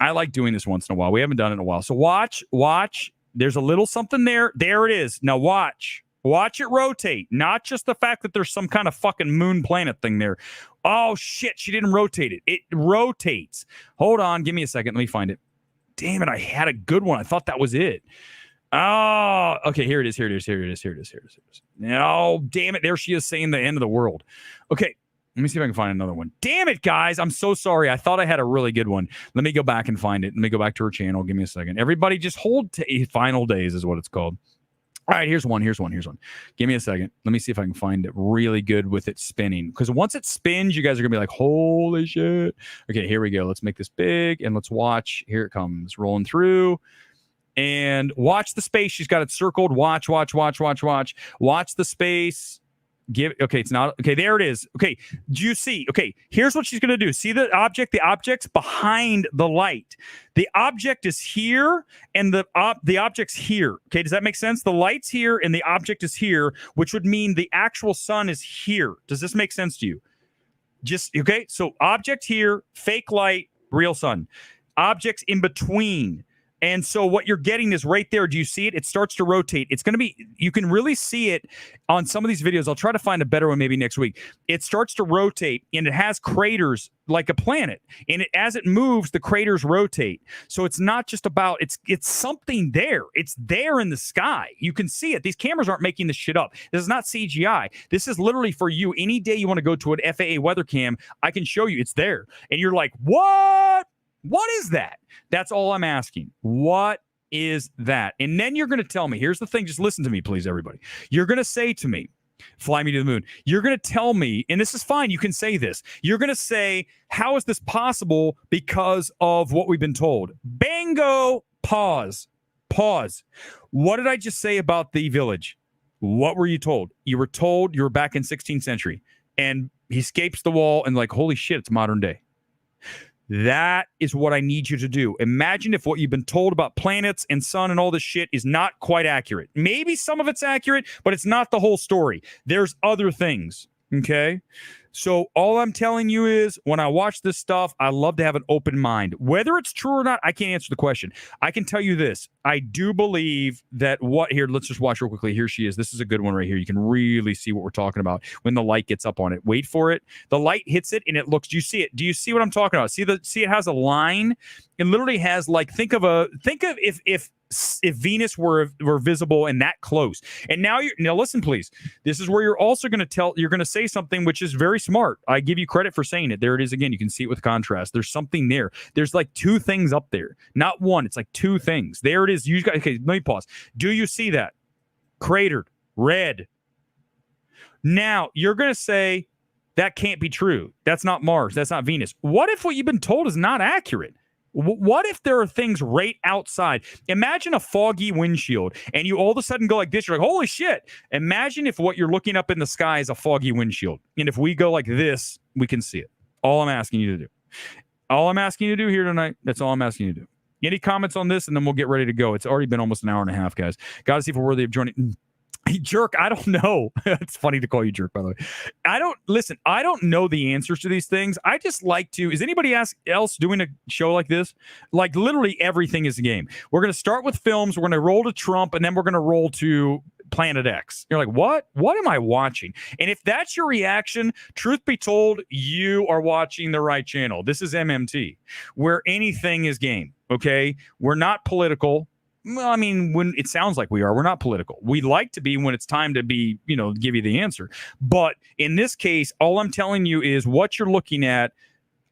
I like doing this once in a while. We haven't done it in a while. So watch. There's a little something there. There it is. Now watch it rotate. Not just the fact that there's some kind of fucking moon planet thing there. Oh shit, she didn't rotate it. It rotates. Hold on. Give me a second. Let me find it. Damn it. I had a good one. I thought that was it. Oh, okay. Here it is. No, damn it. There she is saying the end of the world. Okay. Let me see if I can find another one. Damn it, guys. I'm so sorry. I thought I had a really good one. Let me go back and find it. Let me go back to her channel. Give me a second. Everybody just hold final days is what it's called. All right. Here's one. Give me a second. Let me see if I can find it really good with it spinning. Because once it spins, you guys are going to be like, holy shit. Okay. Here we go. Let's make this big and let's watch. Here it comes. Rolling through. And watch the space. She's got it circled. Watch. Watch the space. Okay, it's not. Okay, there it is. Okay, do you see? Okay, here's what she's going to do. See the object? The object's behind the light. The object is here, and the object's here. Okay, does that make sense? The light's here, and the object is here, which would mean the actual sun is here. Does this make sense to you? Okay, so object here, fake light, real sun. Objects in between. And so what you're getting is right there. Do you see it? It starts to rotate. It's going to be, you can really see it on some of these videos. I'll try to find a better one maybe next week. It starts to rotate, and it has craters like a planet. And as it moves, the craters rotate. So it's not just about, it's something there. It's there in the sky. You can see it. These cameras aren't making this shit up. This is not CGI. This is literally for you. Any day you want to go to an FAA weather cam, I can show you it's there. And you're like, what? What is that? That's all I'm asking. What is that? And then you're going to tell me, here's the thing. Just listen to me, please, everybody. You're going to say to me, fly me to the moon. You're going to tell me, and this is fine. You can say this. You're going to say, how is this possible because of what we've been told? Bango. Pause. What did I just say about the village? What were you told? You were told you were back in 16th century. And he escapes the wall and like, holy shit, it's modern day. That is what I need you to do. Imagine if what you've been told about planets and sun and all this shit is not quite accurate. Maybe some of it's accurate, but it's not the whole story. There's other things, okay? So all I'm telling you is when I watch this stuff, I love to have an open mind. Whether it's true or not, I can't answer the question. I can tell you this. I do believe that here, let's just watch real quickly. Here she is. This is a good one right here. You can really see what we're talking about when the light gets up on it. Wait for it. The light hits it and it looks, do you see it? Do you see what I'm talking about? See it has a line. It literally has like, think of if Venus were visible and that close. And now listen, please. This is where you're also going to say something which is very smart. I give you credit for saying it. There it is again. You can see it with contrast. There's something there. There's like two things up there. Not one. It's like two things. There it is. Okay, let me pause. Do you see that? Cratered. Red. Now, you're going to say that can't be true. That's not Mars. That's not Venus. What if what you've been told is not accurate? What if there are things right outside? Imagine a foggy windshield and you all of a sudden go like this. You're like, holy shit. Imagine if what you're looking up in the sky is a foggy windshield. And if we go like this, we can see it. All I'm asking you to do. All I'm asking you to do here tonight, that's all I'm asking you to do. Any comments on this? And then we'll get ready to go. It's already been almost an hour and a half, guys. Got to see if we're worthy of joining. Jerk, I don't know. It's funny to call you jerk, by the way. I don't know the answers to these things. I just like to, is anybody else doing a show like this? Like literally everything is a game. We're going to start with films. We're going to roll to Trump and then we're going to roll to Planet X. You're like, what? What am I watching? And if that's your reaction, truth be told, you are watching the right channel. This is MMT, where anything is game. Okay. We're not political. Well, I mean, when it sounds like we are, we're not political. We like to be when it's time to be, give you the answer. But in this case, all I'm telling you is what you're looking at.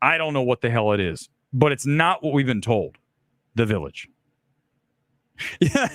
I don't know what the hell it is, but it's not what we've been told. The Village. Yeah,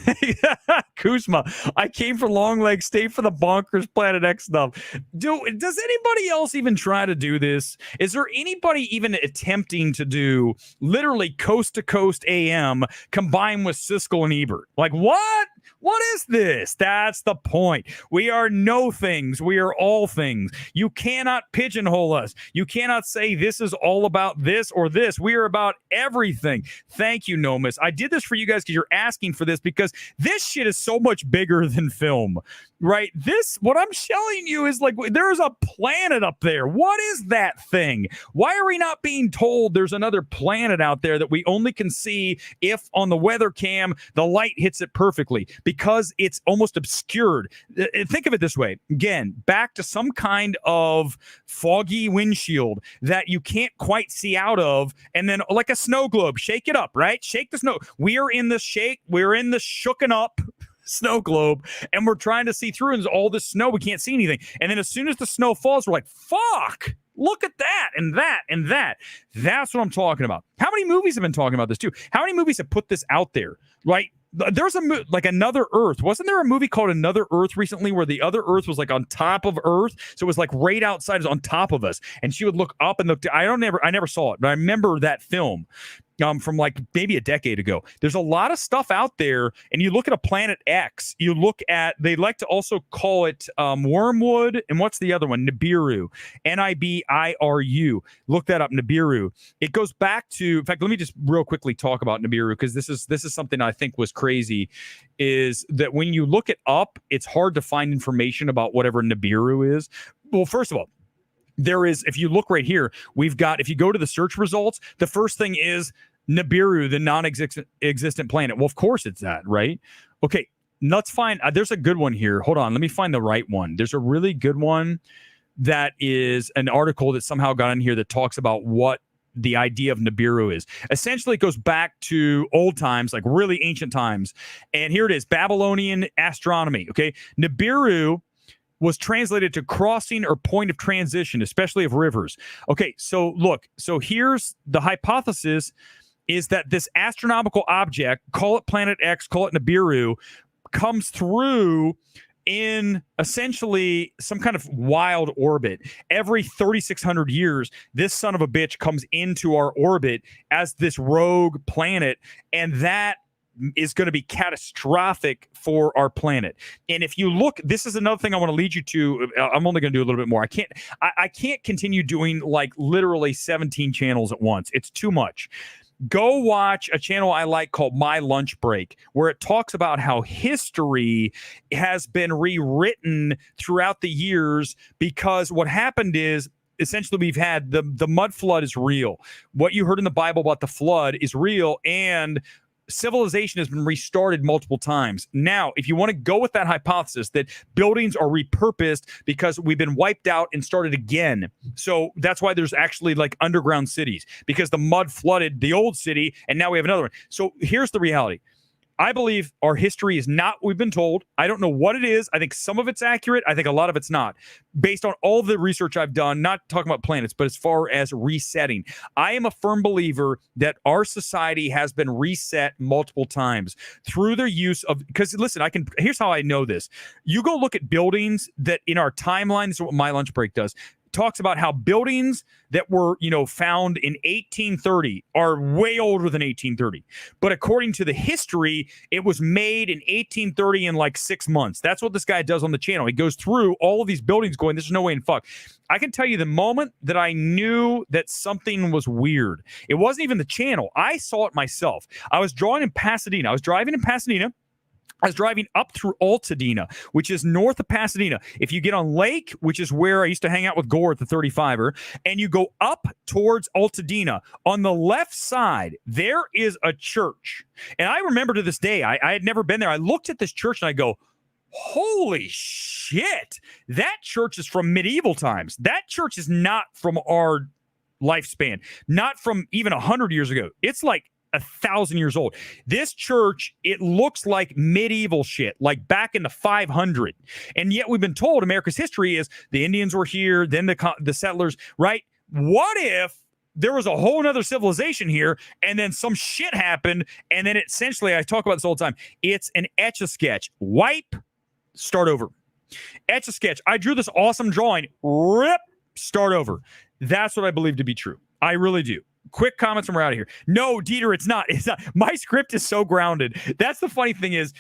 Kuzma. I came for Longlegs, stay for the bonkers Planet X stuff. Does anybody else even try to do this? Is there anybody even attempting to do literally coast to coast AM combined with Siskel and Ebert? Like what? What is this? That's the point. We are no things. We are all things. You cannot pigeonhole us. You cannot say this is all about this or this. We are about everything. Thank you, Nomus. I did this for you guys because you're asking for this because this shit is so much bigger than film, right? What I'm showing you is like there's a planet up there. What is that thing? Why are we not being told there's another planet out there that we only can see if on the weather cam the light hits it perfectly? Because it's almost obscured. Think of it this way. Again, back to some kind of foggy windshield that you can't quite see out of. And then like a snow globe, shake it up, right? Shake the snow. We're in the shooken up snow globe and we're trying to see through and there's all this snow. We can't see anything. And then as soon as the snow falls, we're like, fuck. Look at that and that and that. That's what I'm talking about. How many movies have been talking about this too? How many movies have put this out there, right? There's like Another Earth. Wasn't there a movie called Another Earth recently where the other Earth was like on top of Earth? So it was like right outside, it was on top of us. And she would look up and look. I never saw it, but I remember that film. From like maybe a decade ago. There's a lot of stuff out there, and you look at a Planet X, they like to also call it Wormwood, and what's the other one? Nibiru, Nibiru. Look that up, Nibiru. It goes back to, in fact, let me just real quickly talk about Nibiru, because this is something I think was crazy, is that when you look it up, it's hard to find information about whatever Nibiru is. Well, first of all, there is, if you look right here, if you go to the search results, the first thing is Nibiru, the non-existent planet. Well, of course it's that, right? Okay, let's find, there's a good one here. Hold on, let me find the right one. There's a really good one that is an article that somehow got in here that talks about what the idea of Nibiru is. Essentially, it goes back to old times, like really ancient times. And here it is, Babylonian astronomy, okay? Nibiru was translated to crossing or point of transition, especially of rivers. Okay, so look, so here's the hypothesis is that this astronomical object, call it Planet X, call it Nibiru, comes through in essentially some kind of wild orbit. Every 3,600 years, this son of a bitch comes into our orbit as this rogue planet, and that is going to be catastrophic for our planet. And if you look, this is another thing I want to lead you to. I'm only going to do a little bit more. I can't continue doing like literally 17 channels at once. It's too much. Go watch a channel I like called My Lunch Break, where it talks about how history has been rewritten throughout the years, because what happened is essentially we've had the mud flood is real. What you heard in the Bible about the flood is real, and civilization has been restarted multiple times. Now, if you want to go with that hypothesis that buildings are repurposed because we've been wiped out and started again, so that's why there's actually like underground cities, because the mud flooded the old city and now we have another one. So here's the reality. I believe our history is not what we've been told. I don't know what it is. I think some of it's accurate. I think a lot of it's not. Based on all the research I've done, not talking about planets, but as far as resetting, I am a firm believer that our society has been reset multiple times through their use of, because listen, here's how I know this. You go look at buildings that in our timeline, this is what My Lunch Break does, talks about how buildings that were, found in 1830 are way older than 1830. But according to the history, it was made in 1830 in like 6 months. That's what this guy does on the channel. He goes through all of these buildings going, there's no way in fuck. I can tell you the moment that I knew that something was weird, it wasn't even the channel. I saw it myself. I was driving in Pasadena. I was driving up through Altadena, which is north of Pasadena. If you get on Lake, which is where I used to hang out with Gore at the 35er, and you go up towards Altadena, on the left side, there is a church. And I remember to this day, I had never been there. I looked at this church and I go, holy shit, that church is from medieval times. That church is not from our lifespan, not from even 100 years ago. It's like 1,000 years old. This church, it looks like medieval shit, like back in the 500. And yet we've been told America's history is the Indians were here, then the settlers, right? What if there was a whole nother civilization here and then some shit happened and then essentially, I talk about this all the time, it's an Etch-a-Sketch. Wipe, start over. Etch-a-Sketch. I drew this awesome drawing. Rip, start over. That's what I believe to be true. I really do. Quick comments and we're out of here. No, Dieter, it's not. It's not. My script is so grounded. That's the funny thing is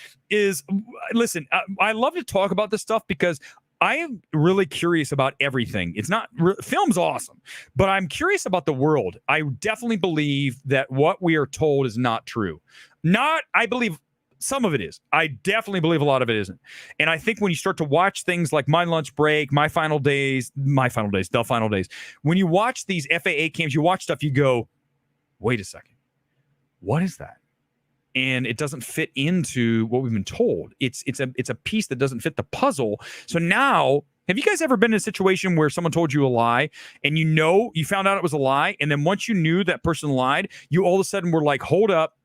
listen, I love to talk about this stuff because I am really curious about everything. It's not film's awesome, but I'm curious about the world. I definitely believe that what we are told is not true. I believe some of it is. I definitely believe a lot of it isn't. And I think when you start to watch things like My Lunch Break, The Final Days, when you watch these FAA cams, you watch stuff, you go, wait a second, what is that? And it doesn't fit into what we've been told. It's a piece that doesn't fit the puzzle. So now, have you guys ever been in a situation where someone told you a lie and you found out it was a lie, and then once you knew that person lied, you all of a sudden were like, hold up,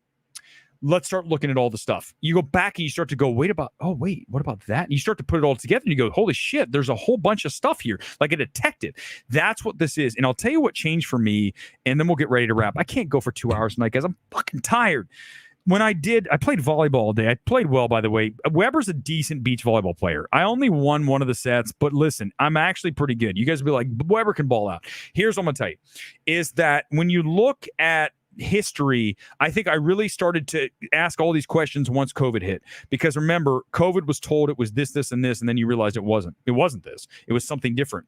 let's start looking at all the stuff. You go back and you start to go, what about that? And you start to put it all together and you go, holy shit, there's a whole bunch of stuff here, like a detective. That's what this is. And I'll tell you what changed for me, and then we'll get ready to wrap. I can't go for 2 hours tonight, guys. I'm fucking tired. When I played volleyball all day. I played well, by the way. Weber's a decent beach volleyball player. I only won one of the sets, but listen, I'm actually pretty good. You guys will be like, Weber can ball out. Here's what I'm going to tell you, is that when you look at history, I think I really started to ask all these questions once COVID hit, because remember, COVID was told it was this, and this, and then you realized it wasn't this. It was something different.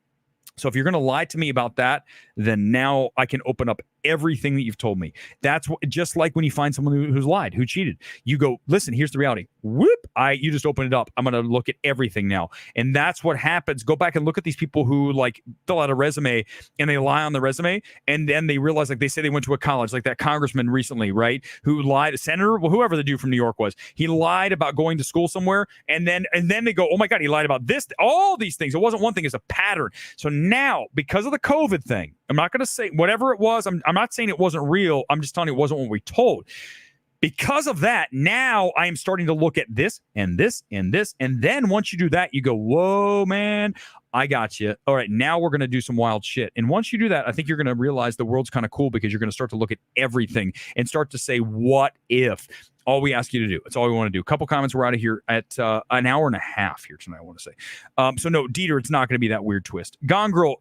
So if you're going to lie to me about that, then now I can open up everything that you've told me. That's what, just like when you find someone who's lied, who cheated, you go, listen, here's the reality. Whoop, you just open it up. I'm going to look at everything now. And that's what happens. Go back and look at these people who like fill out a resume and they lie on the resume. And then they realize, like they say they went to a college, like that congressman recently, right? Who lied, a senator, well, whoever the dude from New York was, he lied about going to school somewhere. And then they go, oh my God, he lied about this, all these things. It wasn't one thing, it's a pattern. So now, because of the COVID thing, I'm not going to say whatever it was. I'm not saying it wasn't real. I'm just telling you it wasn't what we told. Because of that, now I am starting to look at this and this and this. And then once you do that, you go, whoa, man, I got you. All right, now we're going to do some wild shit. And once you do that, I think you're going to realize the world's kind of cool, because you're going to start to look at everything and start to say, what if? All we ask you to do. That's all we want to do. A couple comments. We're out of here at an hour and a half here tonight, I want to say. So no, Dieter, it's not going to be that weird twist. Gone Girl,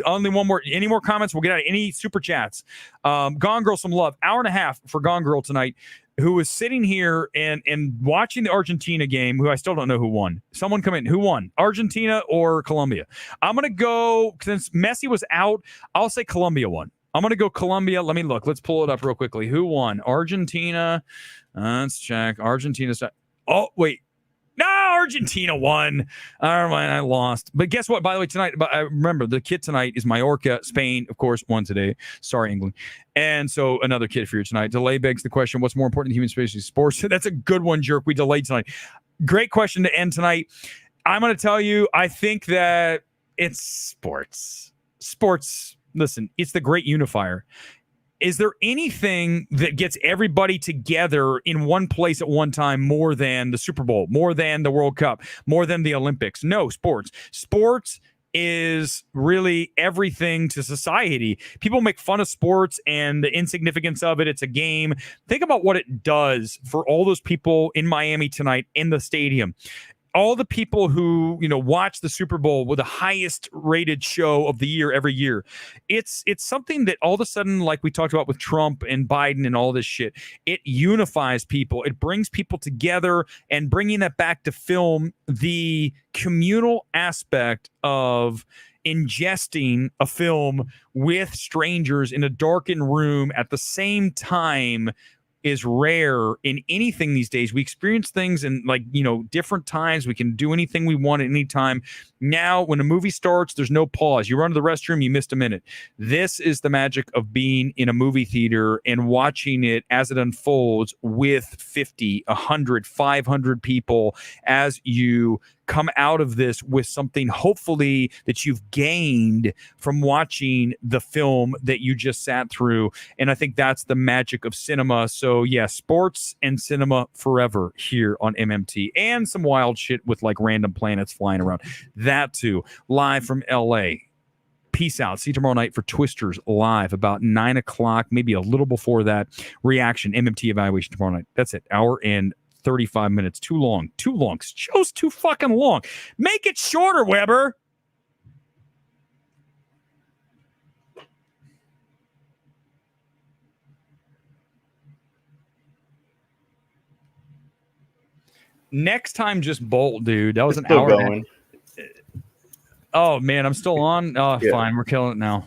only one more. Any more comments? We'll get out of any super chats. Gone Girl, some love. Hour and a half for Gone Girl tonight, who was sitting here and watching the Argentina game, who I still don't know who won. Someone come in. Who won? Argentina or Colombia? I'm going to go, since Messi was out, I'll say Colombia won. I'm going to go Colombia. Let me look. Let's pull it up real quickly. Who won? Argentina. Let's check. Argentina's. Oh, wait. No, Argentina won. I lost. But guess what? By the way, tonight, I remember the kid tonight is Mallorca. Spain, of course, won today. Sorry, England. And so another kid for you tonight. Delay begs the question, what's more important than human species? Sports. That's a good one, Jerk. We delayed tonight. Great question to end tonight. I'm going to tell you, I think that it's sports. Sports, listen, it's the great unifier. Is there anything that gets everybody together in one place at one time more than the Super Bowl, more than the World Cup, more than the Olympics? No, sports. Sports is really everything to society. People make fun of sports and the insignificance of it. It's a game. Think about what it does for all those people in Miami tonight in the stadium. All the people who, watch the Super Bowl with the highest rated show of the year every year. It's something that all of a sudden, like we talked about with Trump and Biden and all this shit, it unifies people. It brings people together, and bringing that back to film, the communal aspect of ingesting a film with strangers in a darkened room at the same time is rare in anything these days. We experience things in different times. We can do anything we want at any time. Now, when a movie starts, there's no pause. You run to the restroom, you missed a minute. This is the magic of being in a movie theater and watching it as it unfolds with 50, 100, 500 people as you come out of this with something hopefully that you've gained from watching the film that you just sat through. And I think that's the magic of cinema. So yeah, sports and cinema forever here on MMT, and some wild shit with random planets flying around. That too, live from LA. Peace out. See you tomorrow night for Twisters live about 9 o'clock, maybe a little before that. Reaction, MMT evaluation tomorrow night. That's it. Hour and 35 minutes. Too long. Show's too fucking long. Make it shorter, Weber. Next time, just bolt, dude. That was an hour. Oh, man, I'm still on. Oh, yeah. Fine. We're killing it now.